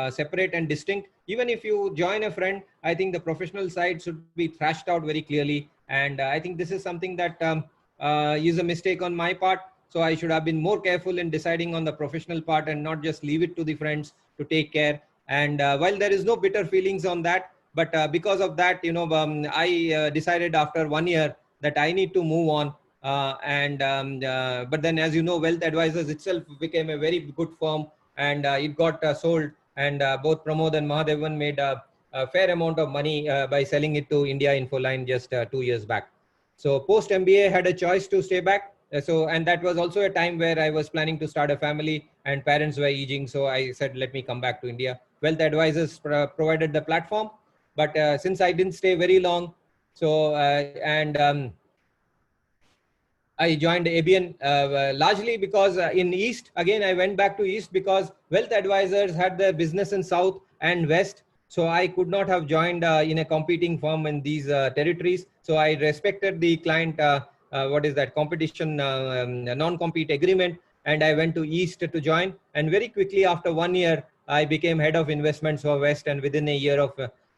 separate and distinct. Even if you join a friend, I think the professional side should be thrashed out very clearly. And I think this is something that is a mistake on my part. So I should have been more careful in deciding on the professional part and not just leave it to the friends to take care. And while there is no bitter feelings on that, but because of that, I decided after 1 year that I need to move on. But then, as you know, Wealth Advisors itself became a very good firm, and it got sold. And both Pramod and Mahadevan made a fair amount of money by selling it to India Infoline just 2 years back. So post MBA, had a choice to stay back. And that was also a time where I was planning to start a family, and parents were aging. So I said, let me come back to India. Wealth Advisors provided the platform, but since I didn't stay very long, so I joined ABN largely because in East, again, I went back to East because Wealth Advisors had their business in South and West. So I could not have joined in a competing firm in these territories. So I respected the client, competition, non-compete agreement. And I went to East to join. And very quickly after 1 year, I became head of investments for West, and within a year of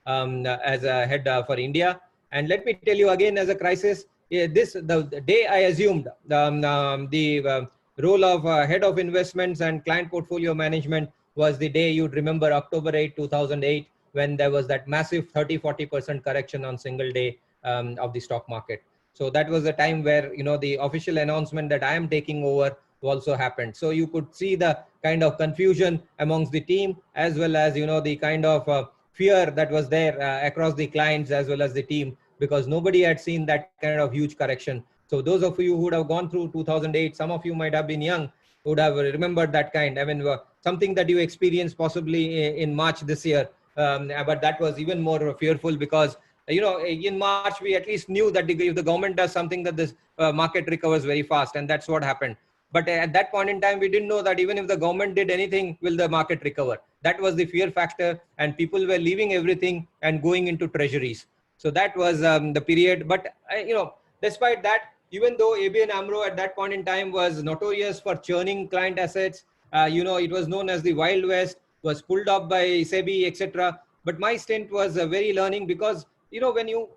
as a head for India. And let me tell you again, as a crisis, the day I assumed the role of head of investments and client portfolio management was the day you'd remember, October 8, 2008, when there was that massive 30-40% correction on single day of the stock market. So that was the time where, the official announcement that I am taking over also happened. So you could see the kind of confusion amongst the team, as well as, the kind of fear that was there across the clients as well as the team, because nobody had seen that kind of huge correction. So those of you who would have gone through 2008, some of you might have been young, would have remembered that kind. I mean, something that you experienced possibly in March this year. But that was even more fearful because, in March, we at least knew that if the government does something, that this market recovers very fast. And that's what happened. But at that point in time, we didn't know that even if the government did anything, will the market recover? That was the fear factor. And people were leaving everything and going into treasuries. So that was the period. But, despite that, even though ABN AMRO at that point in time was notorious for churning client assets, it was known as the Wild West, was pulled up by SEBI, etc. But my stint was very learning because, when you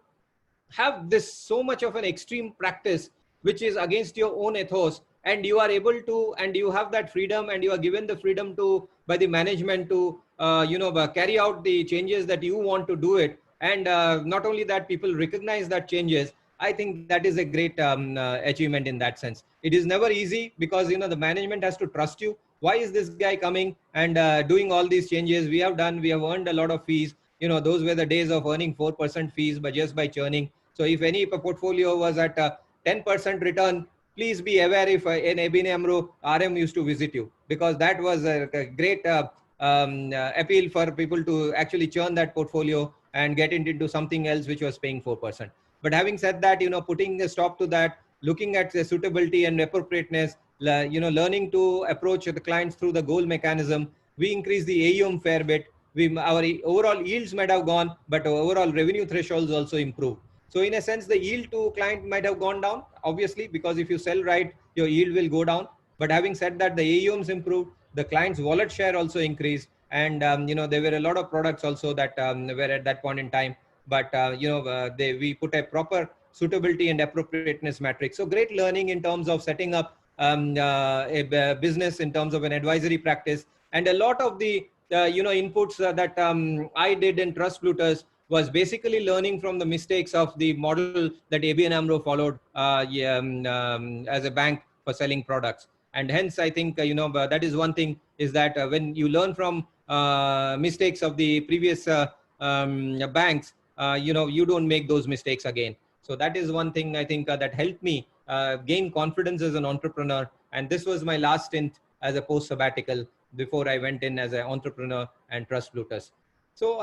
have this so much of an extreme practice, which is against your own ethos, and you are able to, and you have that freedom, and you are given the freedom to, by the management to, carry out the changes that you want to do it. And not only that, people recognize that changes. I think that is a great achievement in that sense. It is never easy because, the management has to trust you. Why is this guy coming and doing all these changes? We have earned a lot of fees. Those were the days of earning 4% fees, but just by churning. So if any portfolio was at 10% return, please be aware if in ABN AMRO, RM used to visit you, because that was a great appeal for people to actually churn that portfolio and get it into something else which was paying 4%. But having said that, putting a stop to that, looking at the suitability and appropriateness, learning to approach the clients through the goal mechanism, we increased the AUM fair bit. Our overall yields might have gone, but our overall revenue thresholds also improved. So in a sense, the yield to client might have gone down, obviously, because if you sell right, your yield will go down. But having said that, the AUMs improved, the client's wallet share also increased. And, there were a lot of products also that were at that point in time. But, we put a proper suitability and appropriateness matrix. So great learning in terms of setting up a business, in terms of an advisory practice. And a lot of the, inputs that I did in TrustPlutus was basically learning from the mistakes of the model that ABN AMRO followed as a bank for selling products. And hence, I think, that is one thing, is that when you learn from mistakes of the previous banks, you don't make those mistakes again. So that is one thing I think that helped me gain confidence as an entrepreneur. And this was my last stint as a post-sabbatical before I went in as an entrepreneur and TrustPlutus. So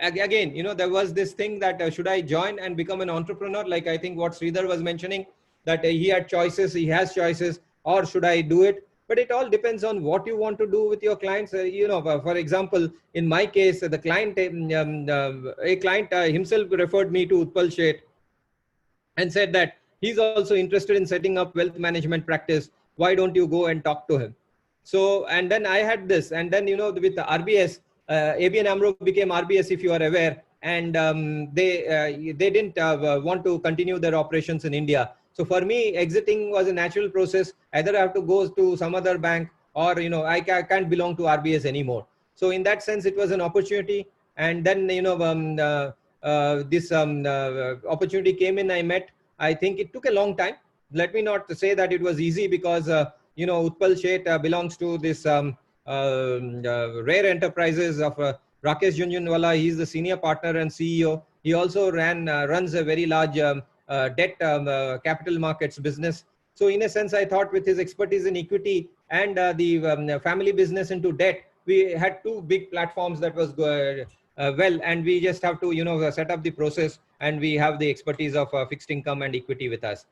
again, there was this thing that should I join and become an entrepreneur? Like I think what Sridhar was mentioning, that he had choices, he has choices, or should I do it? But it all depends on what you want to do with your clients. For example, in my case, the client, a client himself referred me to Utpal Sheth and said that he's also interested in setting up wealth management practice. Why don't you go and talk to him? So, and then I had this, and then, with the RBS, ABN AMRO became RBS, if you are aware, and they didn't want to continue their operations in India. So for me, exiting was a natural process. Either I have to go to some other bank, or, I can't belong to RBS anymore. So in that sense, it was an opportunity. And then, this opportunity came in, I think it took a long time. Let me not say that it was easy, because, Utpal Sheth belongs to this Rare Enterprises of Rakesh Jhunjhunwala. He's the senior partner and CEO. He also runs a very large debt capital markets business. So in a sense, I thought with his expertise in equity and the family business into debt, we had two big platforms that was well, and we just have to, set up the process, and we have the expertise of fixed income and equity with us.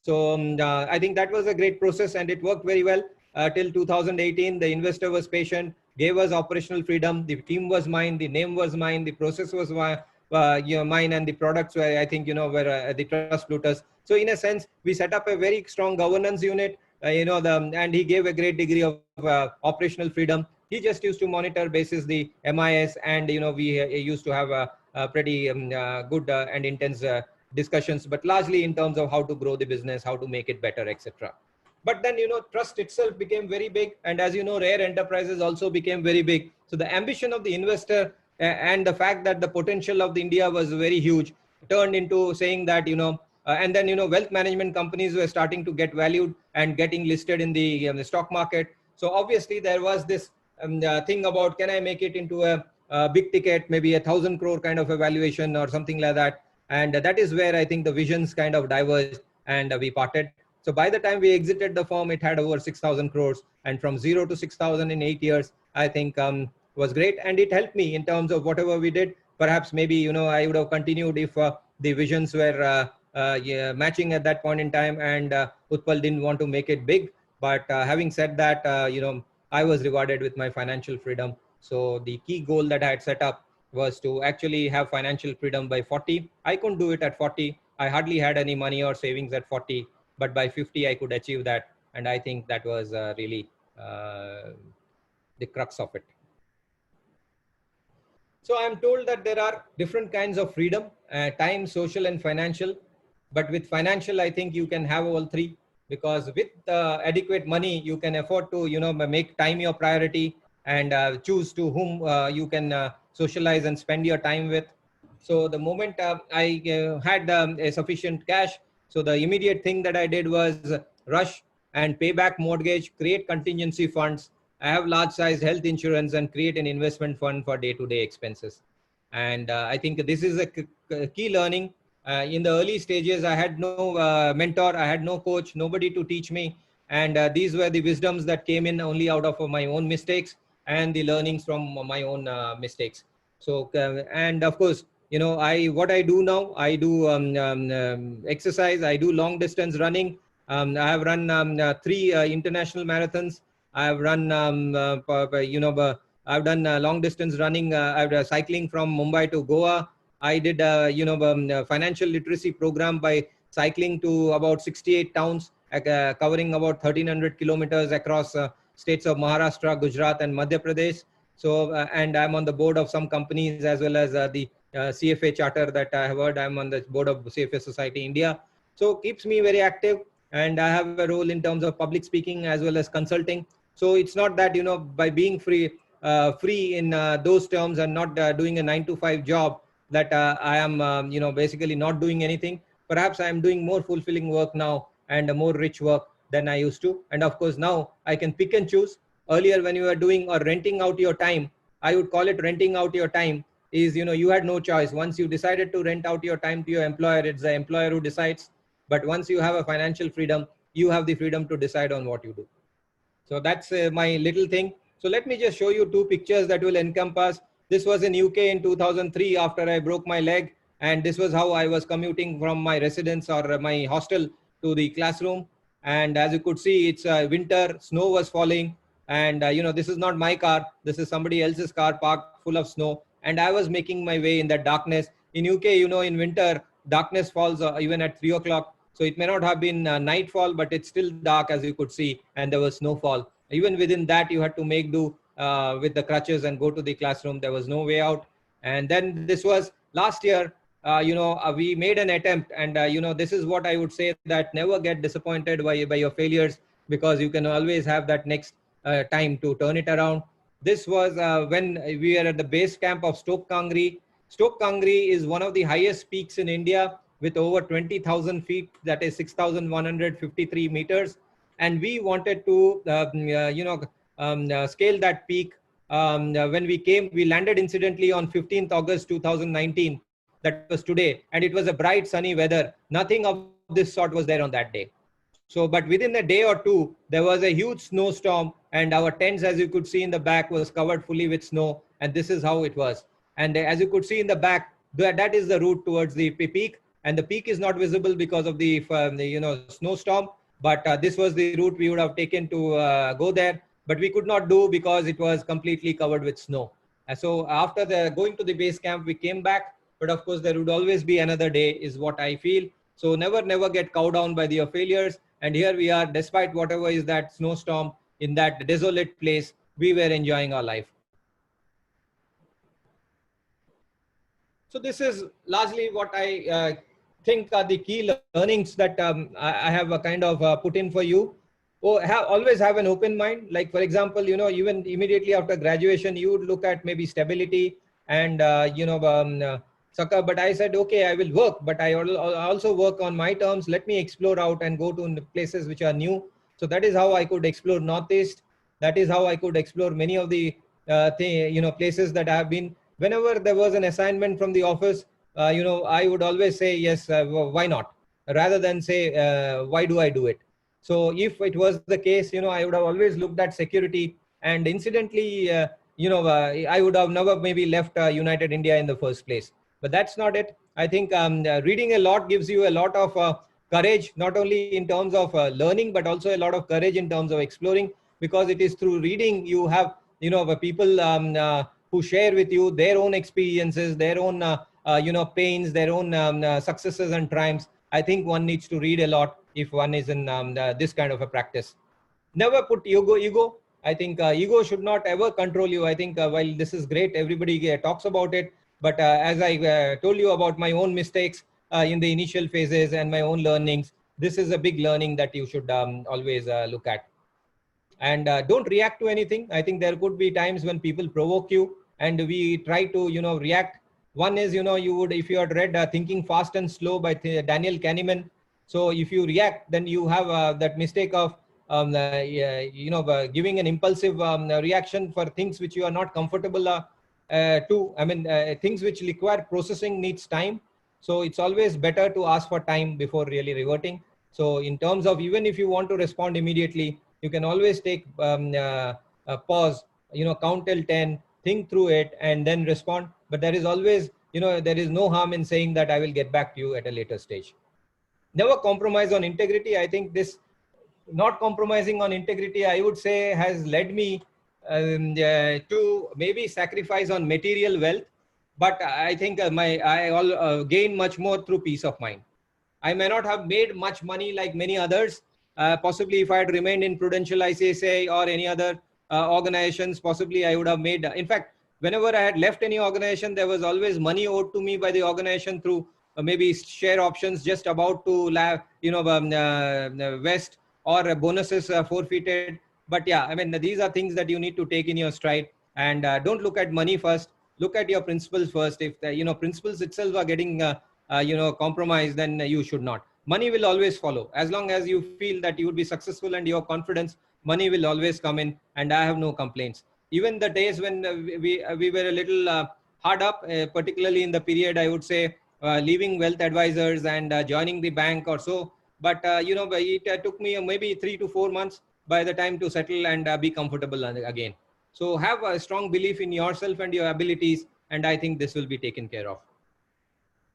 So I think that was a great process, and it worked very well till 2018. The investor was patient, gave us operational freedom. The team was mine, the name was mine, the process was mine, and the products were, I think, were the TrustPlutus. So in a sense, we set up a very strong governance unit, and he gave a great degree of operational freedom. He just used to monitor basis the MIS, and we used to have a pretty good and intense discussions, but largely in terms of how to grow the business, how to make it better, etc. But then, trust itself became very big. And as you know, Rare Enterprises also became very big. So the ambition of the investor and the fact that the potential of the India was very huge turned into saying that, and then, wealth management companies were starting to get valued and getting listed in the stock market. So obviously there was this thing about, can I make it into a big ticket, maybe 1,000 crore kind of a valuation or something like that. And that is where I think the visions kind of diverged, and we parted. So by the time we exited the firm, it had over 6,000 crores. And from 0 to 6,000 in 8 years, I think was great. And it helped me in terms of whatever we did. Perhaps maybe, I would have continued if the visions were matching at that point in time, and Utpal didn't want to make it big. But having said that, I was rewarded with my financial freedom. So the key goal that I had set up was to actually have financial freedom by 40. I couldn't do it at 40. I hardly had any money or savings at 40, but by 50, I could achieve that. And I think that was really the crux of it. So I'm told that there are different kinds of freedom, time, social, and financial. But with financial, I think you can have all three, because with adequate money, you can afford to, make time your priority and choose to whom you can socialize and spend your time with. So the moment I had a sufficient cash, so the immediate thing that I did was rush and pay back mortgage, create contingency funds. I have large size health insurance, and create an investment fund for day-to-day expenses. And I think this is a key learning. In the early stages, I had no mentor, I had no coach, nobody to teach me. And these were the wisdoms that came in only out of my own mistakes and the learnings from my own mistakes. So, and of course, what I do now, I do exercise, I do long distance running. I have run 3 international marathons. I have run, I've done long distance running. I've done cycling from Mumbai to Goa. I did, a financial literacy program by cycling to about 68 towns, covering about 1,300 kilometers across states of Maharashtra, Gujarat, and Madhya Pradesh. So, and I'm on the board of some companies as well as the CFA charter that I have heard. I'm on the board of CFA Society India. So keeps me very active, and I have a role in terms of public speaking as well as consulting. So it's not that, by being free in those terms and not doing a 9-to-5 job, that I am, basically not doing anything. Perhaps I am doing more fulfilling work now and more rich work than I used to. And of course, now I can pick and choose. Earlier, when you were doing or renting out your time, I would call it renting out your time, is, you had no choice. Once you decided to rent out your time to your employer, it's the employer who decides. But once you have a financial freedom, you have the freedom to decide on what you do. So that's my little thing. So let me just show you 2 pictures that will encompass. This was in UK in 2003 after I broke my leg. And this was how I was commuting from my residence or my hostel to the classroom. And as you could see, it's winter, snow was falling. And, this is not my car. This is somebody else's car parked full of snow. And I was making my way in that darkness. In UK, in winter, darkness falls even at 3 o'clock. So it may not have been nightfall, but it's still dark, as you could see, and there was snowfall. Even within that, you had to make do with the crutches and go to the classroom. There was no way out. And then this was last year, we made an attempt. And, this is what I would say, that never get disappointed by your failures, because you can always have that next time to turn it around. This was when we were at the base camp of Stoke Kangri. Stoke Kangri is one of the highest peaks in India, with over 20,000 feet, that is 6,153 meters. And we wanted to, scale that peak. When we came, we landed incidentally on 15th August 2019. That was today. And it was a bright, sunny weather. Nothing of this sort was there on that day. So, but within a day or two, there was a huge snowstorm. And our tents, as you could see in the back, was covered fully with snow. And this is how it was. And as you could see in the back, that is the route towards the peak. And the peak is not visible because of the snowstorm. But this was the route we would have taken to go there. But we could not do because it was completely covered with snow. And so after going to the base camp, we came back. But of course, there would always be another day, is what I feel. So never get cowed down by your failures. And here we are, despite whatever is that snowstorm in that desolate place, we were enjoying our life. So this is largely what I think are the key learnings that I have kind of put in for you. Always have an open mind. Like, for example, even immediately after graduation, you would look at maybe stability and, succor. But I said, okay, I will work, but I also work on my terms. Let me explore out and go to places which are new. So that is how I could explore Northeast. That is how I could explore many of the places that I have been. Whenever there was an assignment from the office, I would always say, yes, why not? Rather than say, why do I do it? So if it was the case, I would have always looked at security. And incidentally, I would have never maybe left United India in the first place. But that's not it. I think reading a lot gives you a lot of courage, not only in terms of learning, but also a lot of courage in terms of exploring, because it is through reading you have, people who share with you their own experiences, their own pains, their own successes and triumphs. I think one needs to read a lot if one is in this kind of a practice. Never put ego. I think ego should not ever control you. I think while this is great, everybody talks about it. But as I told you about my own mistakes in the initial phases and my own learnings, this is a big learning that you should always look at. And don't react to anything. I think there could be times when people provoke you and we try to, react. One is, you would, if you had read Thinking Fast and Slow by Daniel Kahneman. So if you react, then you have that mistake of, giving an impulsive reaction for things which you are not comfortable to. I mean, things which require processing needs time. So it's always better to ask for time before really reverting. So in terms of, even if you want to respond immediately, you can always take a pause, count till 10, think through it, and then respond. But there is always, there is no harm in saying that I will get back to you at a later stage. Never compromise on integrity. I think this not compromising on integrity, I would say, has led me to maybe sacrifice on material wealth. but I think I gain much more through peace of mind. I may not have made much money like many others. Possibly if I had remained in Prudential ICICI or any other organizations, possibly I would have made, in fact, whenever I had left any organization, there was always money owed to me by the organization through maybe share options just about to vest, or bonuses forfeited. But yeah, I mean, these are things that you need to take in your stride, and don't look at money first. Look at your principles first. If the principles itself are getting compromised, then you should not. Money will always follow. As long as you feel that you would be successful and your confidence, money will always come in, and I have no complaints. Even the days when we were a little hard up, particularly in the period, I would say, leaving wealth advisors and joining the bank or so. But it took me maybe 3 to 4 months by the time to settle and be comfortable again. So have a strong belief in yourself and your abilities, and I think this will be taken care of.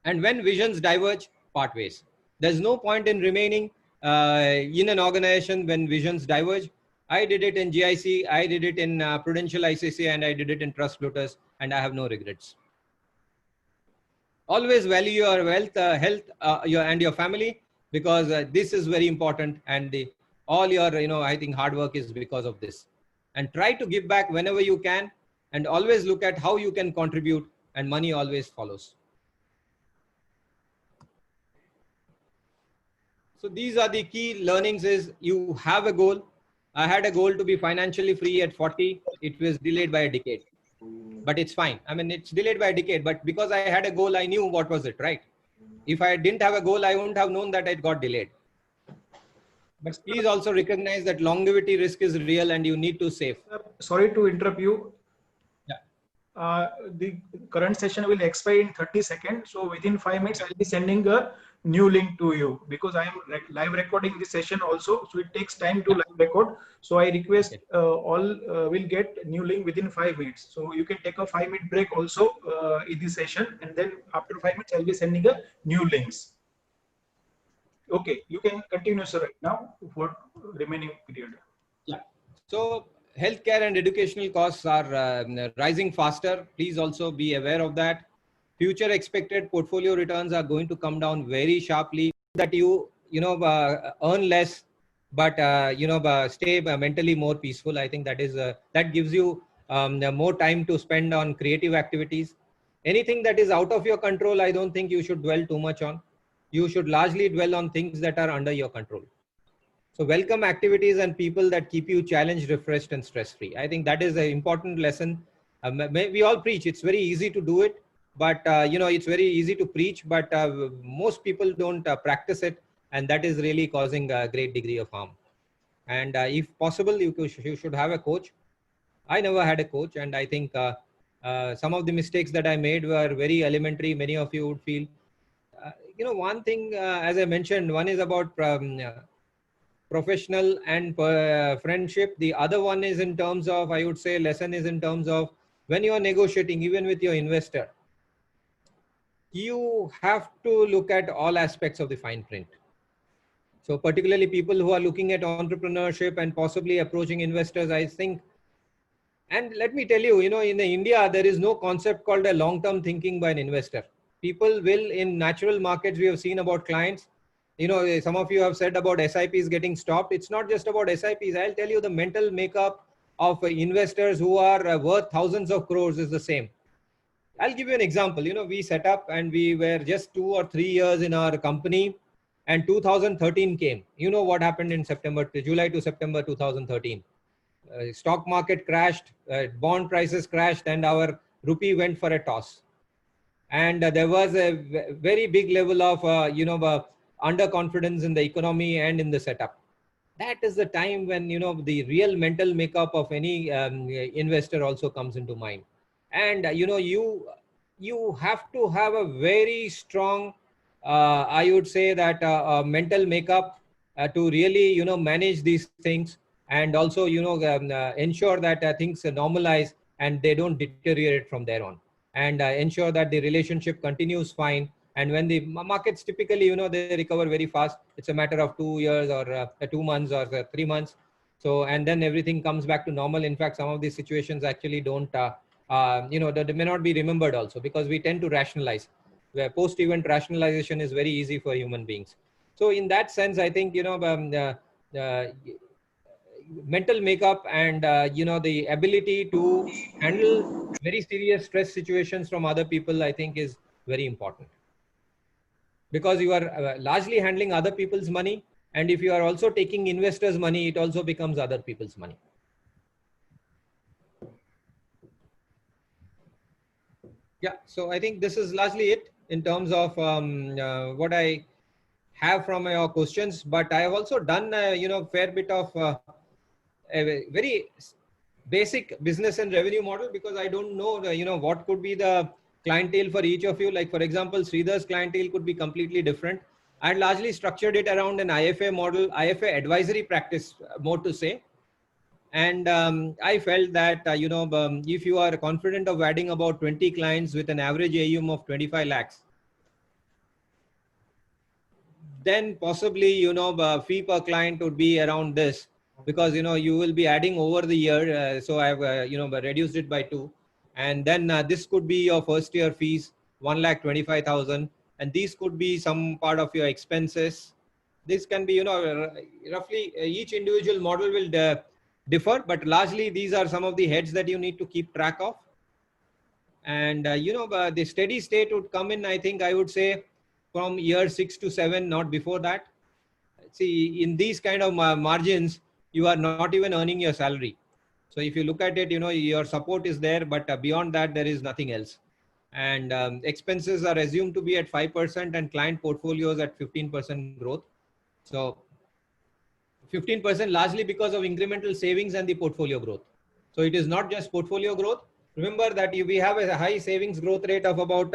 And when visions diverge, part ways. There's no point in remaining in an organization when visions diverge. I did it in GIC, I did it in Prudential ICICI, and I did it in Trust Lotus, and I have no regrets. Always value your wealth, health, and your family, because this is very important, and all your, I think hard work is because of this. And try to give back whenever you can, and always look at how you can contribute, and money always follows. So these are the key learnings. Is you have a goal. I had a goal to be financially free at 40. It was delayed by a decade, but it's fine. I mean, it's delayed by a decade, but because I had a goal, I knew what was it, right? If I didn't have a goal, I wouldn't have known that it got delayed. But please also recognize that longevity risk is real and you need to save. Sorry to interrupt you. Yeah. The current session will expire in 30 seconds. So within 5 minutes, I'll be sending a new link to you, because I am live recording this session also. So it takes time to live record. So I request all will get new link within 5 minutes. So you can take a 5-minute break also in this session. And then after 5 minutes, I'll be sending a new links. Okay, you can continue, sir, right now for remaining period. Yeah. So healthcare and educational costs are rising faster. Please also be aware of that. Future expected portfolio returns are going to come down very sharply. That you earn less, but stay mentally more peaceful. I think that is that gives you more time to spend on creative activities. Anything that is out of your control, I don't think you should dwell too much on. You should largely dwell on things that are under your control. So welcome activities and people that keep you challenged, refreshed, and stress-free. I think that is an important lesson. We all preach. It's very easy to do it, but it's very easy to preach, but most people don't practice it, and that is really causing a great degree of harm. And if possible, you should have a coach. I never had a coach, and I think some of the mistakes that I made were very elementary. Many of you would feel. One thing, as I mentioned, one is about professional and friendship. The other one is in terms of, I would say, lesson is in terms of when you are negotiating, even with your investor, you have to look at all aspects of the fine print. So particularly people who are looking at entrepreneurship and possibly approaching investors, I think, and let me tell you, in India, there is no concept called a long-term thinking by an investor. People will, in natural markets, we have seen about clients, some of you have said about SIPs getting stopped. It's not just about SIPs. I'll tell you the mental makeup of investors who are worth thousands of crores is the same. I'll give you an example. We set up and we were just 2 or 3 years in our company, and 2013 came. You know what happened in July to September 2013. Stock market crashed, bond prices crashed, and our rupee went for a toss. And there was a very big level of, underconfidence in the economy and in the setup. That is the time when, the real mental makeup of any investor also comes into mind. And, you have to have a very strong, I would say that mental makeup to really, manage these things, and also, ensure that things normalize and they don't deteriorate from there on. And ensure that the relationship continues fine. And when the markets typically, they recover very fast. It's a matter of 2 years or 2 months or 3 months. So, and then everything comes back to normal. In fact, some of these situations actually don't they may not be remembered also, because we tend to rationalize, where post-event rationalization is very easy for human beings. So in that sense, I think, mental makeup and, the ability to handle very serious stress situations from other people, I think is very important. Because you are largely handling other people's money. And if you are also taking investors' money, it also becomes other people's money. Yeah, so I think this is largely it in terms of what I have from your questions. But I have also done, fair bit of a very basic business and revenue model, because I don't know, what could be the clientele for each of you. Like, for example, Sridhar's clientele could be completely different. I largely structured it around an IFA model, IFA advisory practice, more to say. And I felt that, if you are confident of adding about 20 clients with an average AUM of 25 lakhs, then possibly, fee per client would be around this, because, you will be adding over the year. So I've, reduced it by 2. And then this could be your first year fees, 1,25,000. And these could be some part of your expenses. This can be, roughly each individual model will differ, but largely these are some of the heads that you need to keep track of. And, the steady state would come in, I think I would say, from year 6 to 7, not before that. See, in these kind of margins, you are not even earning your salary. So if you look at it, your support is there, but beyond that, there is nothing else. And expenses are assumed to be at 5% and client portfolios at 15% growth. So 15% largely because of incremental savings and the portfolio growth. So it is not just portfolio growth. Remember that we have a high savings growth rate of about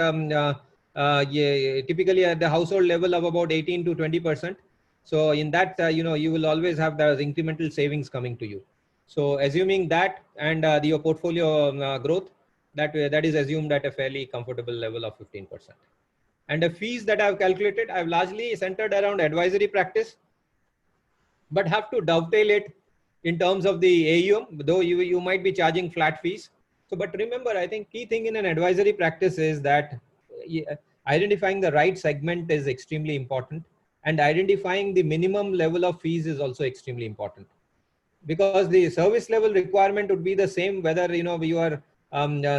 typically at the household level of about 18 to 20%. So in that, you will always have those incremental savings coming to you. So assuming that and your portfolio growth, that is assumed at a fairly comfortable level of 15%. And the fees that I've calculated, I've largely centered around advisory practice, but have to dovetail it in terms of the AUM, though you might be charging flat fees. So, but remember, I think key thing in an advisory practice is that identifying the right segment is extremely important, and identifying the minimum level of fees is also extremely important, because the service level requirement would be the same whether you are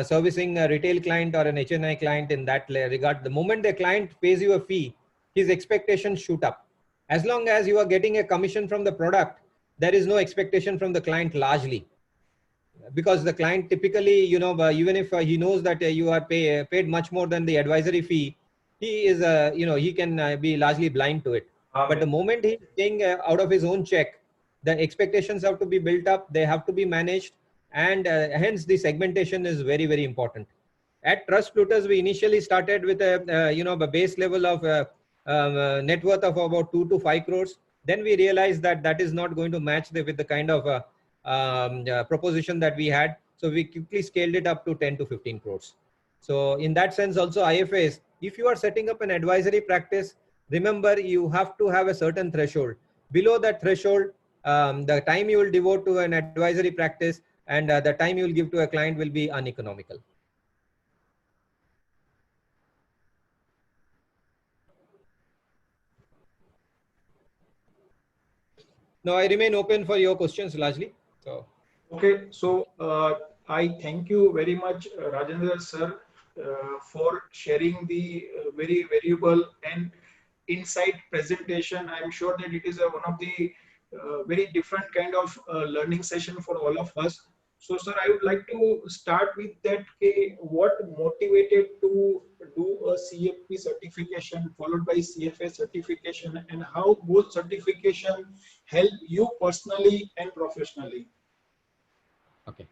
servicing a retail client or an HNI client. In that regard, the moment the client pays you a fee, his expectations shoot up. As long as you are getting a commission from the product, there is no expectation from the client largely, because the client typically, even if he knows that you are paid much more than the advisory fee, he is, he can be largely blind to it. But the moment he's paying out of his own check, the expectations have to be built up, they have to be managed, and hence the segmentation is very, very important. At TrustPlutus, we initially started with a base level of net worth of about 2 to 5 crores. Then we realized that that is not going to match with the kind of proposition that we had. So we quickly scaled it up to 10 to 15 crores. So in that sense also, IFAs, if you are setting up an advisory practice, remember you have to have a certain threshold. Below that threshold, the time you will devote to an advisory practice and the time you will give to a client will be uneconomical. No, I remain open for your questions largely. So. Okay, so I thank you very much, Rajendra sir, for sharing the very valuable and insight presentation. I'm sure that it is one of the very different kind of learning session for all of us. So, sir, I would like to start with that. What motivated to do a CFP certification followed by CFA certification, and how both certification help you personally and professionally? Okay.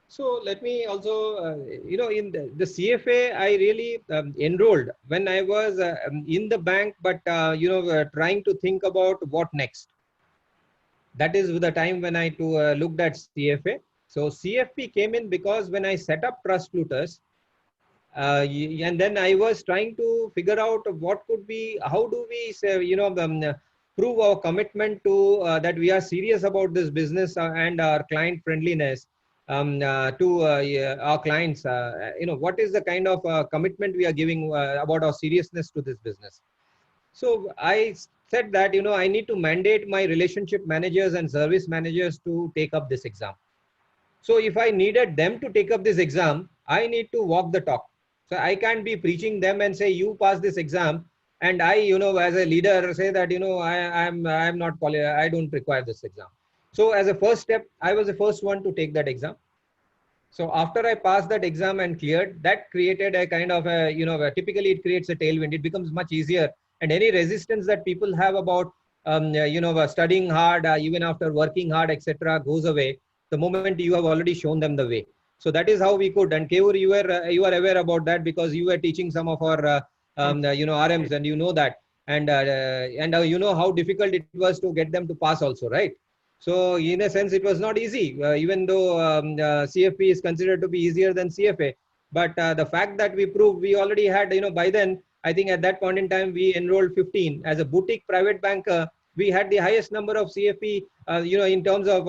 So let me also, in the CFA, I really enrolled when I was in the bank, but, trying to think about what next. That is the time when I looked at CFA. So CFP came in because when I set up TrustPlutus, and then I was trying to figure out what could be, how do we say, prove our commitment to that we are serious about this business and our client friendliness. to our clients, what is the kind of commitment we are giving about our seriousness to this business. So I said that, I need to mandate my relationship managers and service managers to take up this exam. So if I needed them to take up this exam, I need to walk the talk. So I can't be preaching them and say, you pass this exam. And I, as a leader say that, I'm not qualified, I don't require this exam. So as a first step, I was the first one to take that exam. So after I passed that exam and cleared, that created a kind of typically it creates a tailwind. It becomes much easier. And any resistance that people have about, studying hard, even after working hard, etc., goes away the moment you have already shown them the way. So that is how we could. And Keyur, you are aware about that because you were teaching some of our, RMs, and you know that. And you know how difficult it was to get them to pass also, right? So in a sense, it was not easy, even though CFP is considered to be easier than CFA. But the fact that we proved, we already had, by then, I think at that point in time, we enrolled 15. As a boutique private banker, we had the highest number of CFP, in terms of,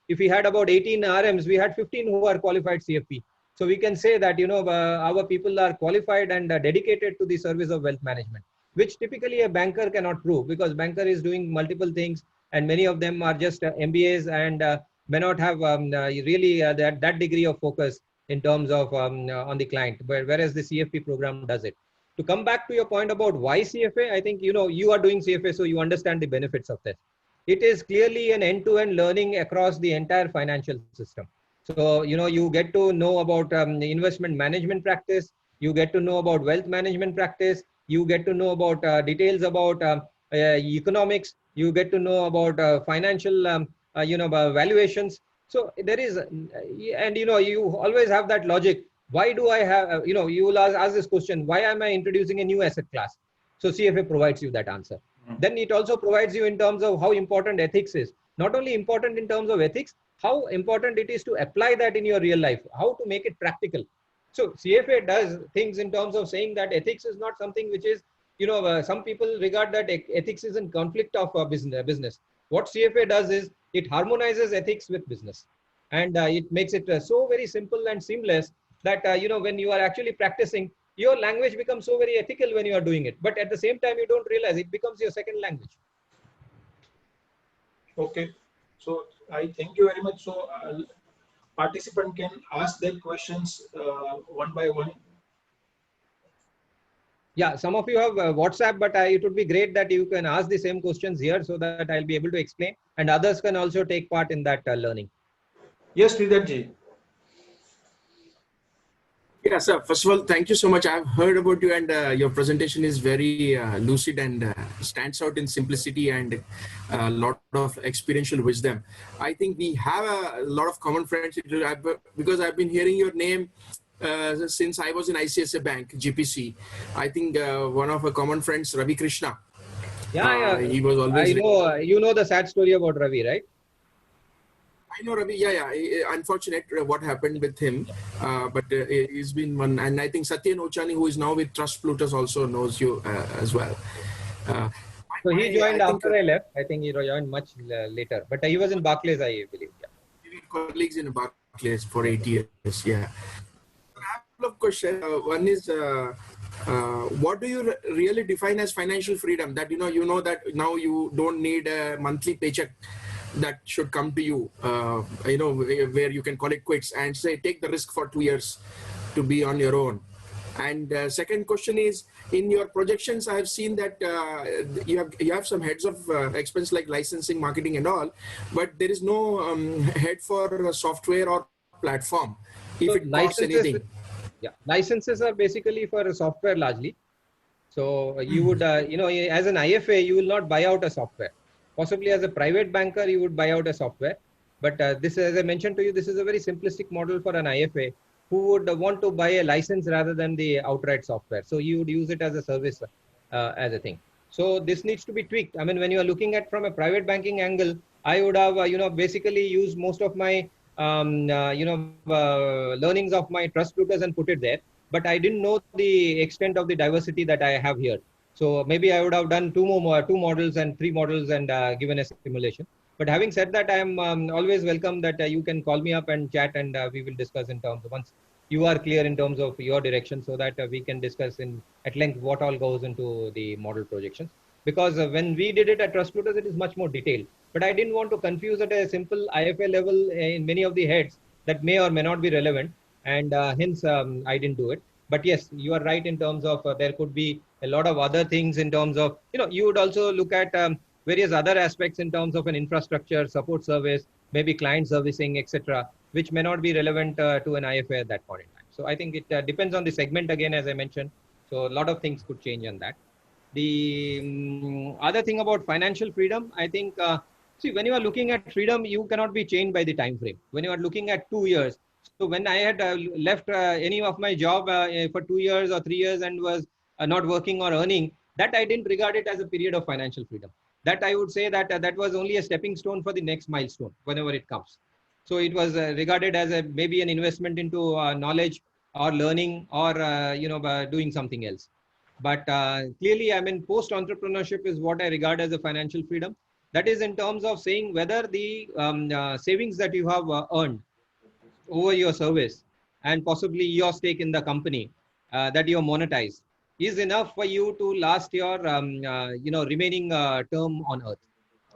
if we had about 18 RMs, we had 15 who are qualified CFP. So we can say that, our people are qualified and dedicated to the service of wealth management, which typically a banker cannot prove because banker is doing multiple things. And many of them are just MBAs and may not have really that degree of focus in terms of on the client, whereas the CFP program does it. To come back to your point about why CFA, I think, you are doing CFA, so you understand the benefits of this. It is clearly an end-to-end learning across the entire financial system. So, you get to know about the investment management practice, you get to know about wealth management practice, you get to know about details about economics, you get to know about financial, valuations. So there is, and you always have that logic. Why do I have, you will ask this question, why am I introducing a new asset class? So CFA provides you that answer. Then it also provides you in terms of how important ethics is. Not only important in terms of ethics, how important it is to apply that in your real life, how to make it practical. So CFA does things in terms of saying that ethics is not something which is, some people regard that ethics is in conflict of business. What CFA does is it harmonizes ethics with business, and it makes it so very simple and seamless that when you are actually practicing, your language becomes so very ethical when you are doing it. But at the same time, you don't realize it becomes your second language. Okay, so I thank you very much. So participant can ask their questions one by one. Yeah, some of you have WhatsApp, but it would be great that you can ask the same questions here so that I'll be able to explain, and others can also take part in that learning. Yes, Sridharji. Yeah, sir. First of all, thank you so much. I've heard about you, and your presentation is very lucid and stands out in simplicity and a lot of experiential wisdom. I think we have a lot of common friends because I've been hearing your name since I was in ICICI Bank, GPC. I think one of our common friends, Ravi Krishna. Yeah. He was always. I know, you know the sad story about Ravi, right? I know Ravi. Yeah. Unfortunate what happened with him, but he's been one. And I think Satyan Ochani, who is now with Trust Plutus, also knows you as well. So he joined after I left. I think he joined much later, but he was in Barclays, I believe. Yeah. We were colleagues in Barclays for 8 years. Yeah. I have a couple of questions. One is, what do you really define as financial freedom? That you know that now you don't need a monthly paycheck that should come to you, where you can call it quits and say, take the risk for 2 years to be on your own. And second question is, in your projections, I have seen that you have some heads of expense like licensing, marketing and all, but there is no head for software or platform. If so it costs anything. Yeah, licenses are basically for software largely. So you would, as an IFA, you will not buy out a software. Possibly as a private banker, you would buy out a software. But this, as I mentioned to you, this is a very simplistic model for an IFA who would want to buy a license rather than the outright software. So you would use it as a service, as a thing. So this needs to be tweaked. I mean, when you are looking at from a private banking angle, I would have, basically used most of my, learnings of my Trust Plutus and put it there. But I didn't know the extent of the diversity that I have here. So maybe I would have done two models and 3 models and given a simulation. But having said that, I am always welcome that you can call me up and chat, and we will discuss in terms of once you are clear in terms of your direction, so that we can discuss in at length what all goes into the model projections. Because when we did it at TrustPlutus, it is much more detailed. But I didn't want to confuse at a simple IFA level in many of the heads that may or may not be relevant, and hence I didn't do it. But yes, you are right in terms of there could be a lot of other things in terms of, you would also look at various other aspects in terms of an infrastructure, support service, maybe client servicing, etc., which may not be relevant to an IFA at that point in time. So I think it depends on the segment again, as I mentioned. So a lot of things could change on that. The other thing about financial freedom, I think, see, when you are looking at freedom, you cannot be chained by the time frame. When you are looking at 2 years, so when I had left any of my job for 2 years or 3 years and was not working or earning, that I didn't regard it as a period of financial freedom. That I would say that that was only a stepping stone for the next milestone whenever it comes. So it was regarded as maybe an investment into knowledge or learning or doing something else. But clearly, I mean, post-entrepreneurship is what I regard as a financial freedom. That is in terms of saying whether the savings that you have earned over your service and possibly your stake in the company that you monetize is enough for you to last your remaining term on earth.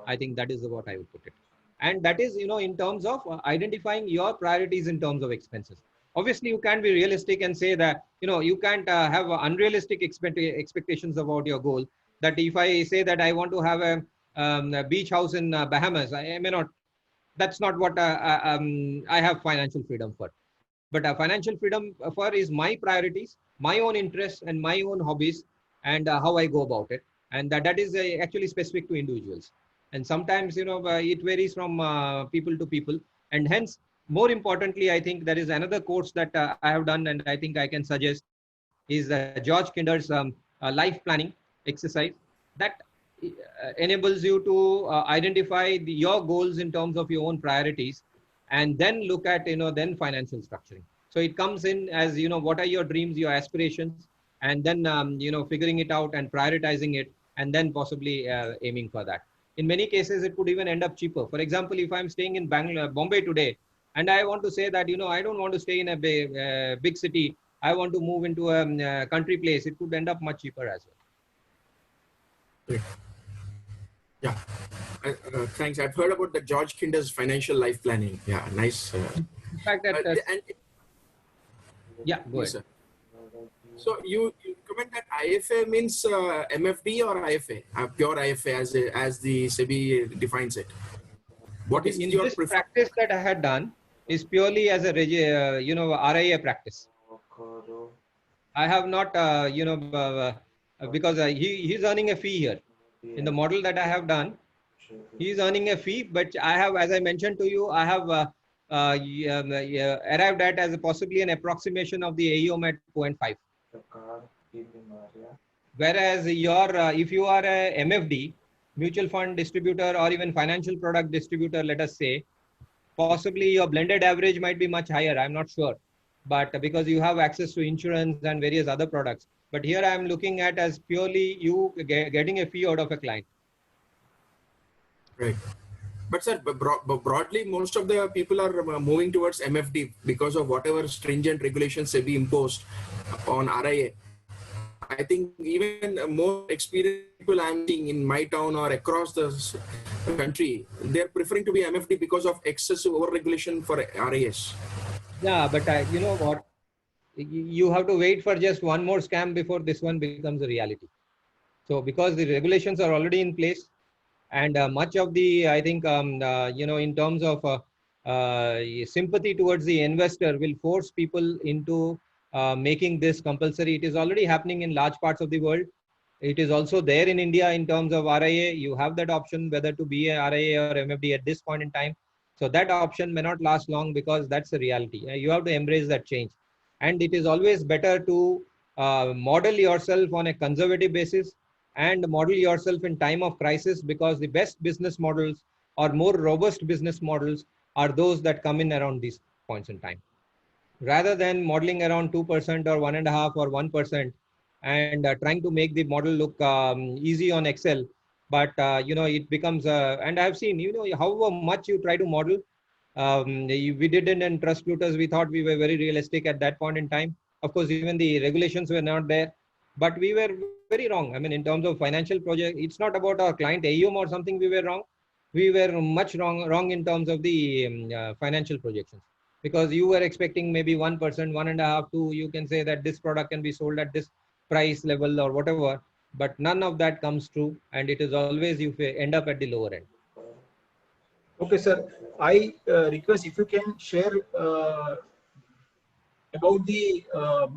I think that is what I would put it. And that is, in terms of identifying your priorities in terms of expenses. Obviously, you can't be realistic and say that, you can't have unrealistic expectations about your goal. That if I say that I want to have a beach house in Bahamas, I may not, that's not what I have financial freedom for. But financial freedom for is my priorities, my own interests and my own hobbies, and how I go about it. And that is actually specific to individuals. And sometimes, it varies from people to people. And hence, more importantly, I think there is another course that I have done and I think I can suggest is George Kinder's life planning exercise that enables you to identify your goals in terms of your own priorities and then look at, then financial structuring. So it comes in as, what are your dreams, your aspirations, and then, figuring it out and prioritizing it and then possibly aiming for that. In many cases, it could even end up cheaper. For example, if I'm staying in Bombay today, and I want to say that, I don't want to stay in a big city. I want to move into a country place. It could end up much cheaper as well. Yeah. Thanks. I've heard about the George Kinder's financial life planning. Yeah, nice. In fact, yeah, go ahead. Sir. So you comment that IFA means MFD or IFA, pure IFA as the SEBI defines it. What is your practice that I had done is purely as a RIA practice. I have not because he's earning a fee here. In the model that I have done, he's earning a fee, but I have, as I mentioned to you, I have arrived at as possibly an approximation of the AUM at 0.5. Whereas if you are a MFD, mutual fund distributor or even financial product distributor, let us say, possibly your blended average might be much higher. I'm not sure, but because you have access to insurance and various other products. But here I am looking at as purely you getting a fee out of a client. Right. But sir, broadly, most of the people are moving towards MFD because of whatever stringent regulations SEBI imposed on RIA. I think even more experienced people I'm seeing in my town or across the country, they're preferring to be MFD because of excessive over-regulation for RIAs. Yeah, but you know what? You have to wait for just one more scam before this one becomes a reality. So because the regulations are already in place, and much of the, I think, in terms of sympathy towards the investor will force people into making this compulsory. It is already happening in large parts of the world. It is also there in India in terms of RIA. You have that option whether to be a RIA or MFD at this point in time. So that option may not last long because that's the reality. You have to embrace that change. And it is always better to model yourself on a conservative basis and model yourself in time of crisis, because the best business models or more robust business models are those that come in around these points in time. Rather than modeling around 2% or 1.5% or 1% and trying to make the model look easy on Excel, but it becomes and I've seen however much you try to model. We did it in Trust Plutus. We thought we were very realistic at that point in time. Of course, even the regulations were not there, but we were very wrong. I mean, in terms of financial project, it's not about our client AUM or something. We were wrong. We were much wrong in terms of the financial projections, because you were expecting maybe 1%, 1.5%, 2%. You can say that this product can be sold at this price level or whatever, but none of that comes true, and it is always you end up at the lower end. Okay, sir. I request if you can share about the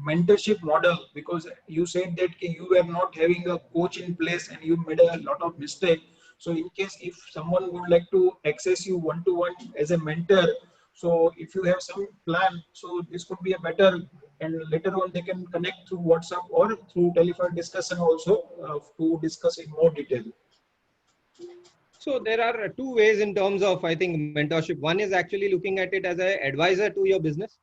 mentorship model, because you said that you were not having a coach in place and you made a lot of mistake. So in case if someone would like to access you one-to-one as a mentor, so if you have some plan, so this could be a better, and later on they can connect through WhatsApp or through telephone discussion also to discuss in more detail. So there are two ways in terms of, I think, mentorship. One is actually looking at it as an advisor to your business,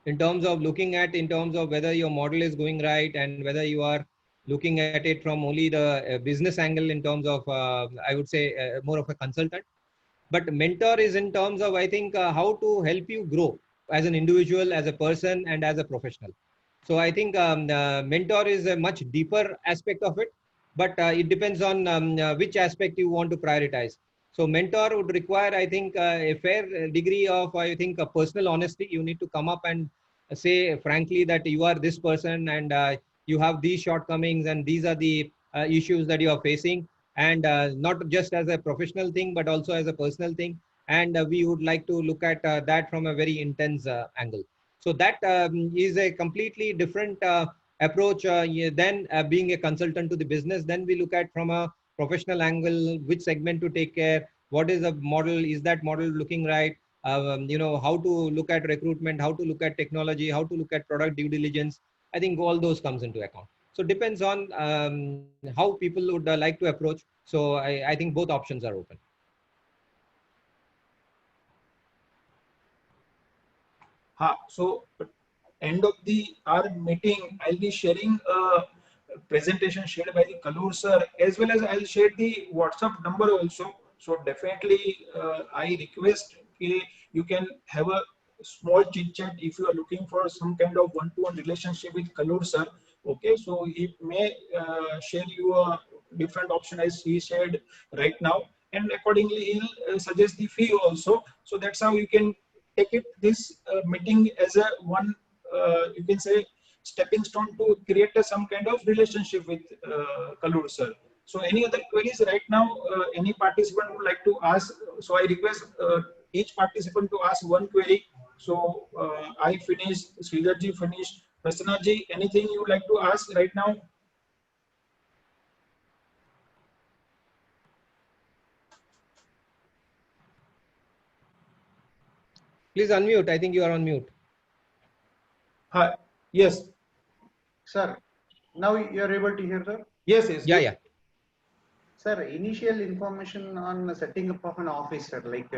in terms of whether your model is going right and whether you are looking at it from only the business angle in terms of, I would say, more of a consultant. But mentor is in terms of, I think, how to help you grow as an individual, as a person, and as a professional. So I think mentor is a much deeper aspect of it, but it depends on which aspect you want to prioritize. So mentor would require, I think, a fair degree of, I think, a personal honesty. You need to come up and say frankly that you are this person and you have these shortcomings and these are the issues that you are facing, and not just as a professional thing, but also as a personal thing. And we would like to look at that from a very intense angle. So that is a completely different approach than being a consultant to the business. Then we look at from a professional angle, which segment to take care, what is the model, is that model looking right, how to look at recruitment, how to look at technology, how to look at product due diligence. I think all those comes into account. So depends on how people would like to approach. So I think both options are open. So end of our meeting, I'll be sharing a presentation shared by the Kalur sir, as well as I'll share the WhatsApp number also. So definitely I request you can have a small chit chat if you are looking for some kind of one-to-one relationship with Kalur sir. Okay, so he may share you a different option as he shared right now, and accordingly he'll suggest the fee also. So that's how you can take it this meeting as a one, you can say, stepping stone to create some kind of relationship with Kalur sir. So any other queries right now, any participant would like to ask? So I request each participant to ask one query. So I finished, Sridharji finished, Prasannaji, anything you would like to ask right now? Please unmute. I think you are on mute. Hi. Yes. Sir, now you are able to hear, sir? Yes, yes. Yeah, yeah. Sir, initial information on setting up of an office, sir. Like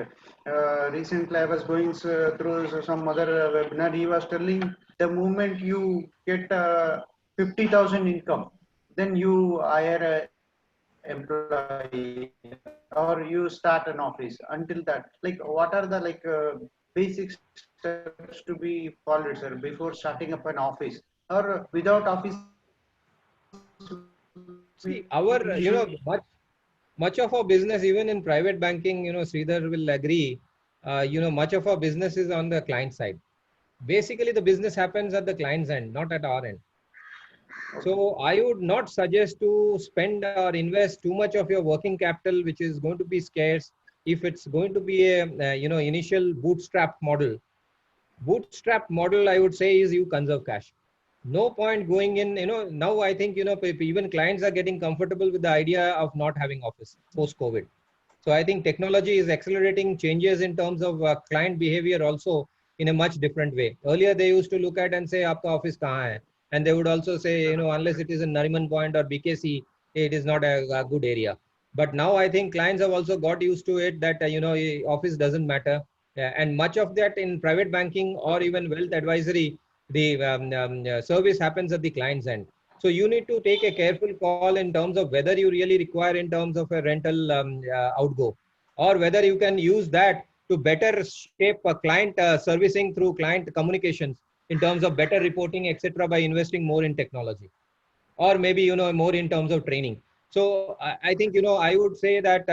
recently I was going through some other webinar. He was telling the moment you get 50,000 income, then you hire a employee or you start an office. Until that, like what are the basic steps to be followed, sir, before starting up an office, or without office? See, our, much of our business, even in private banking, Sridhar will agree, much of our business is on the client side. Basically, the business happens at the client's end, not at our end. So I would not suggest to spend or invest too much of your working capital, which is going to be scarce. If it's going to be a, initial bootstrap model, I would say is you conserve cash. No point going in, now I think, even clients are getting comfortable with the idea of not having office post-COVID. So I think technology is accelerating changes in terms of client behavior also in a much different way. Earlier, they used to look at and say, aapka office kahan hai? And they would also say, unless it is in Nariman Point or BKC, it is not a good area. But now I think clients have also got used to it that, office doesn't matter. And much of that in private banking or even wealth advisory, the service happens at the client's end. So you need to take a careful call in terms of whether you really require in terms of a rental outgo, or whether you can use that to better shape a client servicing through client communications in terms of better reporting, etc., by investing more in technology, or maybe, you know, more in terms of training. So I think, you know, I would say that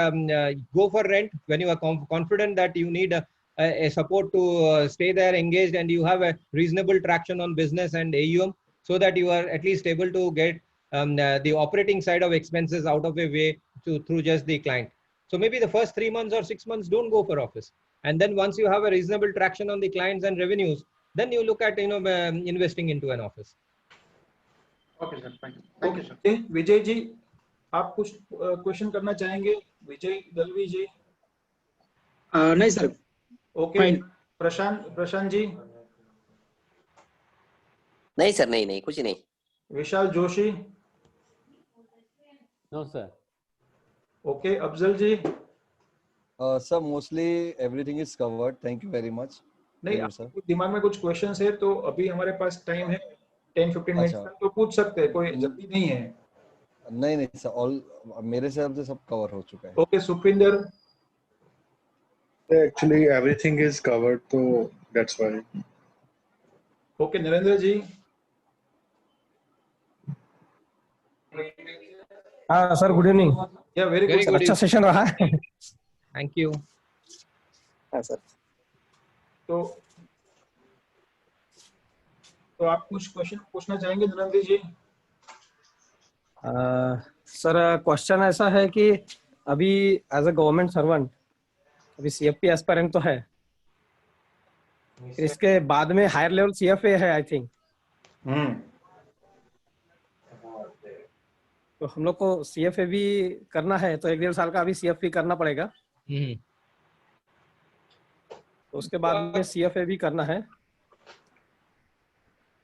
go for rent when you are confident that you need a support to stay there engaged, and you have a reasonable traction on business and AUM, so that you are at least able to get the operating side of expenses out of a way through just the client. So maybe the first 3 months or 6 months, don't go for office. And then once you have a reasonable traction on the clients and revenues, then you look at, you know, investing into an office. Okay, sir. Thank you, sir. Vijay ji, आप कुछ question करना चाहेंगे? विजय दलवी जी? नहीं sir. Okay. Prashant ji? नहीं sir, नहीं कुछ नहीं. Vishal Joshi? No sir. Okay. Afzal ji? Sir, mostly everything is covered. Thank you very much. नहीं, आपके दिमाग में कुछ क्वेश्चंस है तो अभी हमारे पास टाइम है 10-15 मिनट का, तो पूछ सकते हैं, कोई जल्दी नहीं है. नहीं सर, ऑल मेरे हिसाब से सब कवर हो चुका है. Okay. Sukhwinder? Actually everything is covered, so that's why. Okay. Narendra ji? हाँ sir, good evening. Yeah very good. अच्छा सेशन रहा है. Thank you. हाँ सर. तो आप कुछ क्वेश्चन पूछना चाहेंगे नरेंद्र जी? सर, क्वेश्चन ऐसा है कि अभी एज अ गवर्नमेंट सर्वेंट अभी CFP एस्पायरेंट तो है, इसके बाद में हायर लेवल CFA है आई थिंक. तो हम लोग को CFA भी करना है, तो 1-1.5 साल का अभी CFP करना पड़ेगा. तो उसके बाद में CFA भी करना है.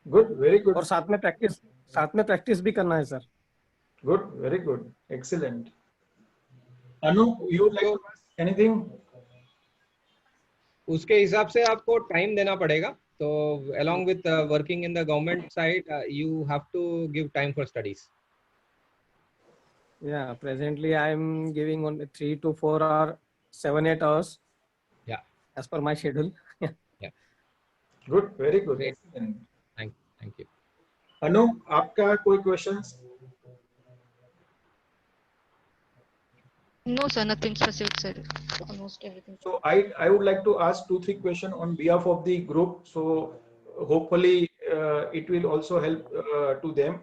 Good, very good. और साथ में प्रैक्टिस भी करना है sir. Good, very good, excellent. Anu, you like to ask anything? उसके हिसाब से आपको टाइम देना पड़ेगा. तो along with working in the government side, you have to give time for studies. Yeah, presently I am giving only 3 to 4 or 7-8 hours. Yeah, as per my schedule. Yeah. Good, very good. Great. Thank you. अनु, आपका कोई questions? No sir, nothing specific sir. Almost everything. So I would like to ask 2-3 questions on behalf of the group. So hopefully it will also help to them.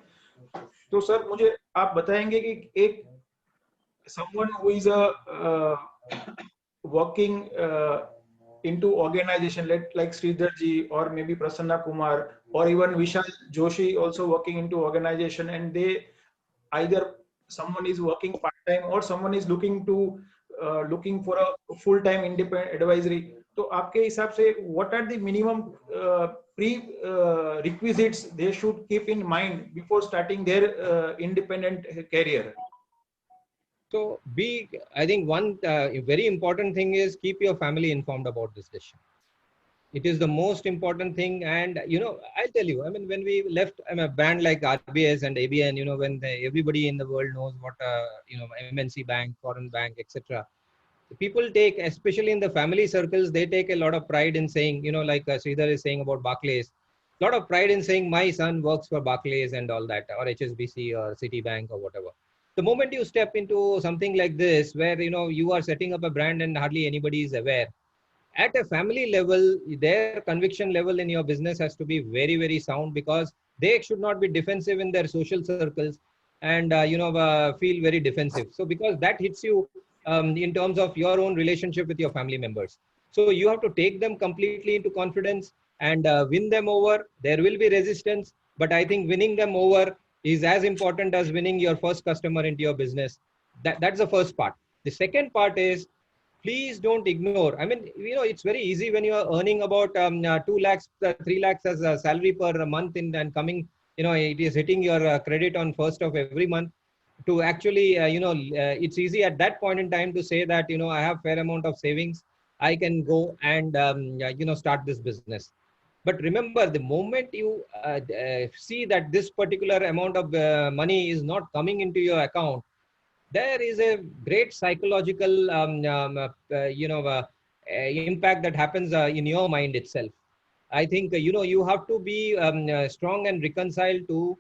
तो sir, मुझे आप बताएंगे कि एक someone who is working into organization like Sridhar ji, or maybe Prasanna Kumar, or even Vishal Joshi also working into organization, and they either someone is working part-time or someone is looking for a full-time independent advisory. तो आपके हिसाब से what are the minimum prerequisites they should keep in mind before starting their independent career? So I think one very important thing is keep your family informed about this decision. It is the most important thing. And, you know, I'll tell you, I mean, when we left a brand like RBS and ABN, you know, when everybody in the world knows what, you know, MNC bank, foreign bank, etc. People take, especially in the family circles, they take a lot of pride in saying, you know, like Sridhar is saying about Barclays, a lot of pride in saying my son works for Barclays and all that, or HSBC or Citibank or whatever. The moment you step into something like this, where, you know, you are setting up a brand and hardly anybody is aware, at a family level, their conviction level in your business has to be very, very sound, because they should not be defensive in their social circles and, you know, feel very defensive. So because that hits you in terms of your own relationship with your family members. So you have to take them completely into confidence and win them over. There will be resistance, but I think winning them over is as important as winning your first customer into your business. That's the first part. The second part is, please don't ignore. I mean, you know, it's very easy when you are earning about 2 lakhs, 3 lakhs as a salary per month and coming, you know, it is hitting your credit on 1st of every month, to actually, you know, it's easy at that point in time to say that, you know, I have fair amount of savings, I can go and, you know, start this business. But remember, the moment you see that this particular amount of money is not coming into your account, there is a great psychological impact that happens in your mind itself. I think you have to be strong and reconciled to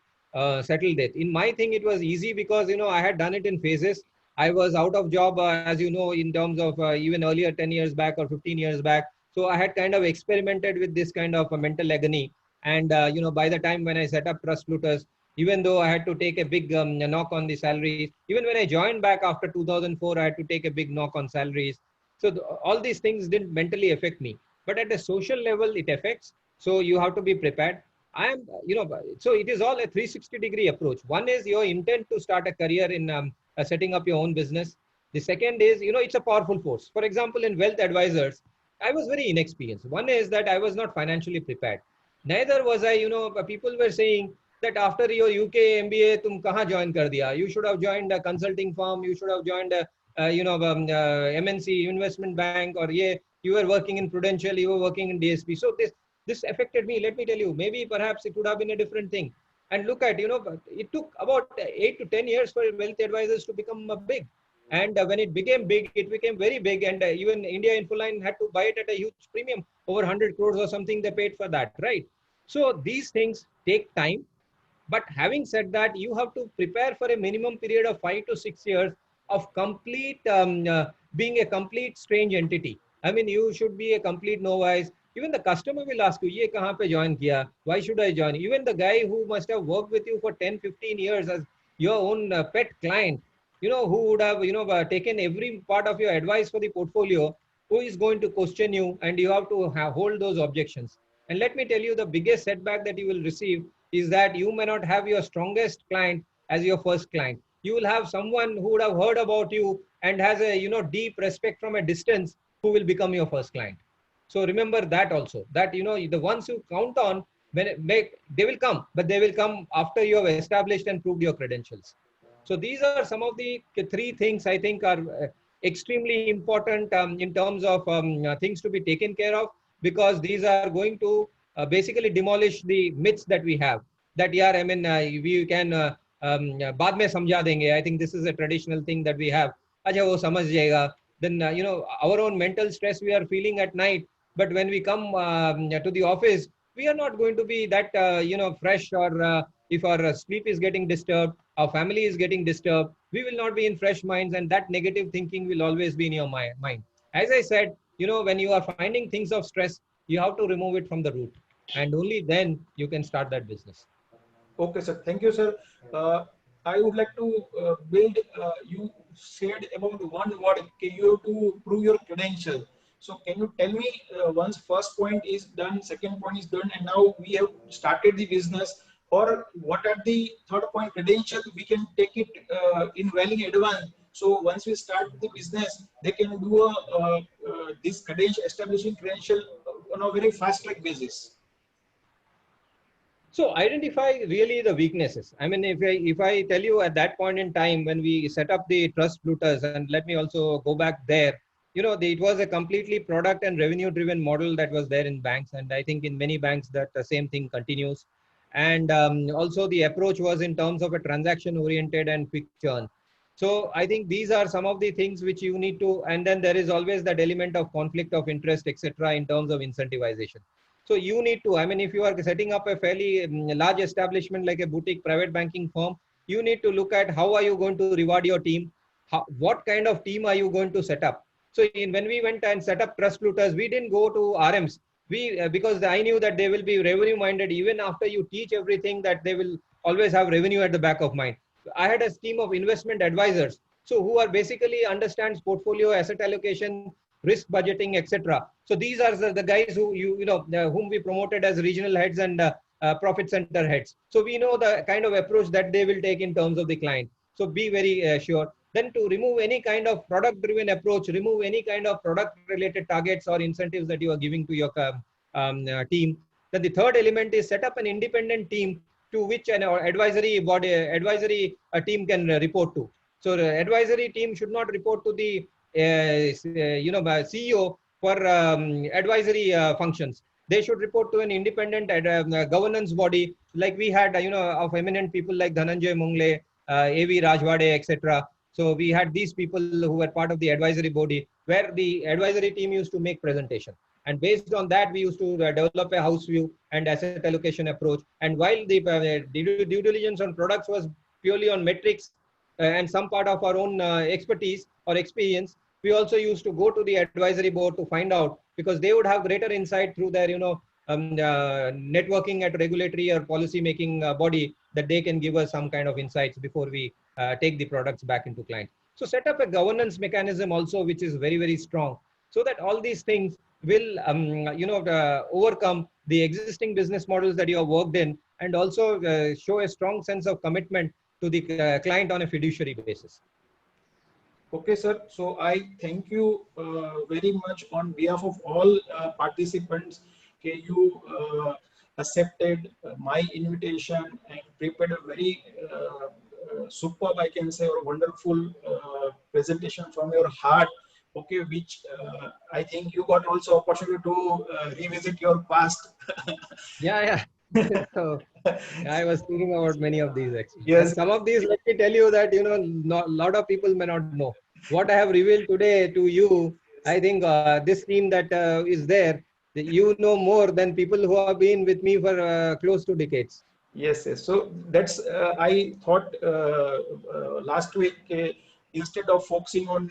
settle that. In my thing, it was easy because I had done it in phases. I was out of job, as you know, in terms of even earlier 10 years back or 15 years back. So I had kind of experimented with this kind of mental agony. And by the time when I set up Trust Looters, even though I had to take a big knock on the salaries, even when I joined back after 2004, I had to take a big knock on salaries. So all these things didn't mentally affect me, but at a social level, it affects. So you have to be prepared. So it is all a 360-degree approach. One is your intent to start a career in setting up your own business. The second is, it's a powerful force. For example, in Wealth Advisors, I was very inexperienced. One is that I was not financially prepared. Neither was I, people were saying that after your UK MBA, tum kahan join kar diya? You should have joined a consulting firm. You should have joined a, MNC investment bank, or you were working in Prudential, you were working in DSP. So this affected me. Let me tell you, maybe perhaps it would have been a different thing. And look at, it took about 8 to 10 years for Wealth Advisors to become big. And when it became big, it became very big. And even India Infoline had to buy it at a huge premium, over 100 crores or something they paid for that, right? So these things take time. But having said that, you have to prepare for a minimum period of 5 to 6 years of complete, being a complete strange entity. I mean, you should be a complete novice. Even the customer will ask you, ye kahan pe join kiya? Why should I join? Even the guy who must have worked with you for 10, 15 years as your own pet client, who would have, taken every part of your advice for the portfolio, who is going to question you, and you have to hold those objections. And let me tell you, the biggest setback that you will receive is that you may not have your strongest client as your first client. You will have someone who would have heard about you and has a, deep respect from a distance, who will become your first client. So remember that also, that, the ones you count on, they will come, but they will come after you have established and proved your credentials. So these are some of the 3 things I think are extremely important in terms of things to be taken care of, because these are going to basically demolish the myths that we have. That we can baad mein samjha denge. I think this is a traditional thing that we have. Acha wo samajh jayega. Then our own mental stress we are feeling at night, but when we come to the office, we are not going to be that fresh, or if our sleep is getting disturbed, our family is getting disturbed, we will not be in fresh minds, and that negative thinking will always be in your mind. As I said, when you are finding things of stress, you have to remove it from the root, and only then you can start that business. Okay, sir. Thank you, sir. I would like to build, you said about one word, you have to prove your credential. So can you tell me, once first point is done, second point is done, and now we have started the business, or what are the third point credential, we can take it in well in advance. So once we start the business, they can do this credential, establishing credential on a very fast track basis. So identify really the weaknesses. I mean, if I tell you at that point in time when we set up the Trust Looters, and let me also go back there, it was a completely product and revenue driven model that was there in banks. And I think in many banks that the same thing continues. And also the approach was in terms of a transaction oriented and quick churn. So I think these are some of the things which you need to, and then there is always that element of conflict of interest, etc., in terms of incentivization. So you need to, I mean, if you are setting up a fairly large establishment like a boutique private banking firm, you need to look at how are you going to reward your team? What kind of team are you going to set up? So when we went and set up Trust Looters, we didn't go to RMs. Because I knew that they will be revenue minded. Even after you teach everything, that they will always have revenue at the back of mind. I had a team of investment advisors, so who are basically understands portfolio, asset allocation, risk budgeting, etc. So these are the guys who whom we promoted as regional heads and profit center heads. So we know the kind of approach that they will take in terms of the client. So be very sure. Then to remove any kind of product driven approach, remove any kind of product related targets or incentives that you are giving to your team. Then the third element is set up an independent team to which an advisory team can report to. So the advisory team should not report to the CEO for advisory functions. they should report to an independent governance body, like we had, of eminent people like Dhananjay Mungle, A.V. Rajwade, etc. So we had these people who were part of the advisory body, where the advisory team used to make presentation. And based on that, we used to develop a house view and asset allocation approach. And while the due diligence on products was purely on metrics and some part of our own expertise or experience, we also used to go to the advisory board to find out, because they would have greater insight through their, networking at regulatory or policy making body, that they can give us some kind of insights before we take the products back into clients. So set up a governance mechanism also, which is very, very strong, so that all these things will, overcome the existing business models that you have worked in, and also show a strong sense of commitment to the client on a fiduciary basis. Okay, sir. So I thank you very much on behalf of all participants. Okay, you accepted my invitation and prepared a very superb, I can say, or wonderful presentation from your heart. Okay, which I think you got also opportunity to revisit your past. Yeah. So I was thinking about many of these actually. Yes. And some of these, let me tell you that, a lot of people may not know. What I have revealed today to you, I think this team that is there, you know more than people who have been with me for close to decades. Yes. So that's, I thought last week, instead of focusing on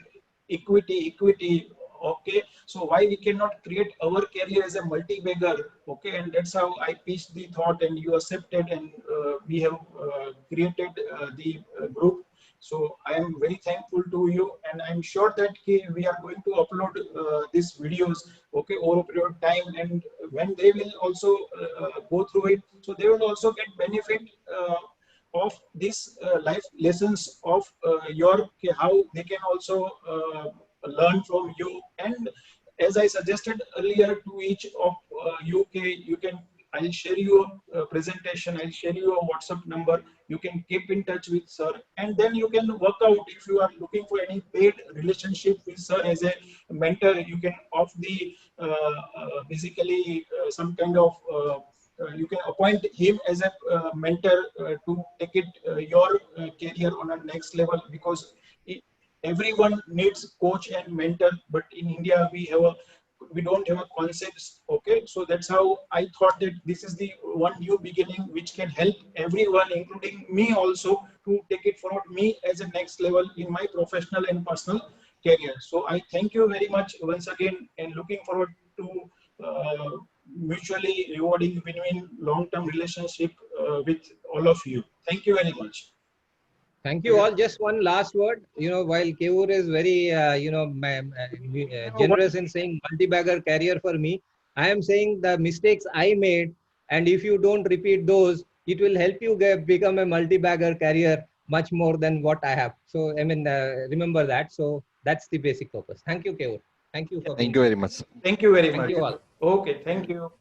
equity, okay, so why we cannot create our career as a multi-bagger, okay, and that's how I pitched the thought, and you accepted, and we have created the group. So I am very thankful to you, and I'm sure that we are going to upload these videos, okay, over a period of time, and when they will also go through it, so they will also get benefit of these life lessons of your, how they can also learn from you. And as I suggested earlier to each of you, you can, I'll share you a presentation, I'll share you a WhatsApp number, you can keep in touch with sir, and then you can work out if you are looking for any paid relationship with sir as a mentor. You can off the basically some kind of you can appoint him as a mentor to take it your career on a next level, because everyone needs coach and mentor, but in India we don't have a concepts, okay. So that's how I thought that this is the one new beginning which can help everyone, including me also, to take it forward me as a next level in my professional and personal career. So I thank you very much once again, and looking forward to mutually rewarding win-win long-term relationship with all of you. Thank you very much. Thank you all. Just one last word. While Keyur is very, generous in saying multi-bagger career for me, I am saying the mistakes I made, and if you don't repeat those, it will help you become a multi-bagger career much more than what I have. So, remember that. So that's the basic purpose. Thank you, Keyur. Thank you for Thank you very much. Thank you very much. Thank you all. Okay, thank you.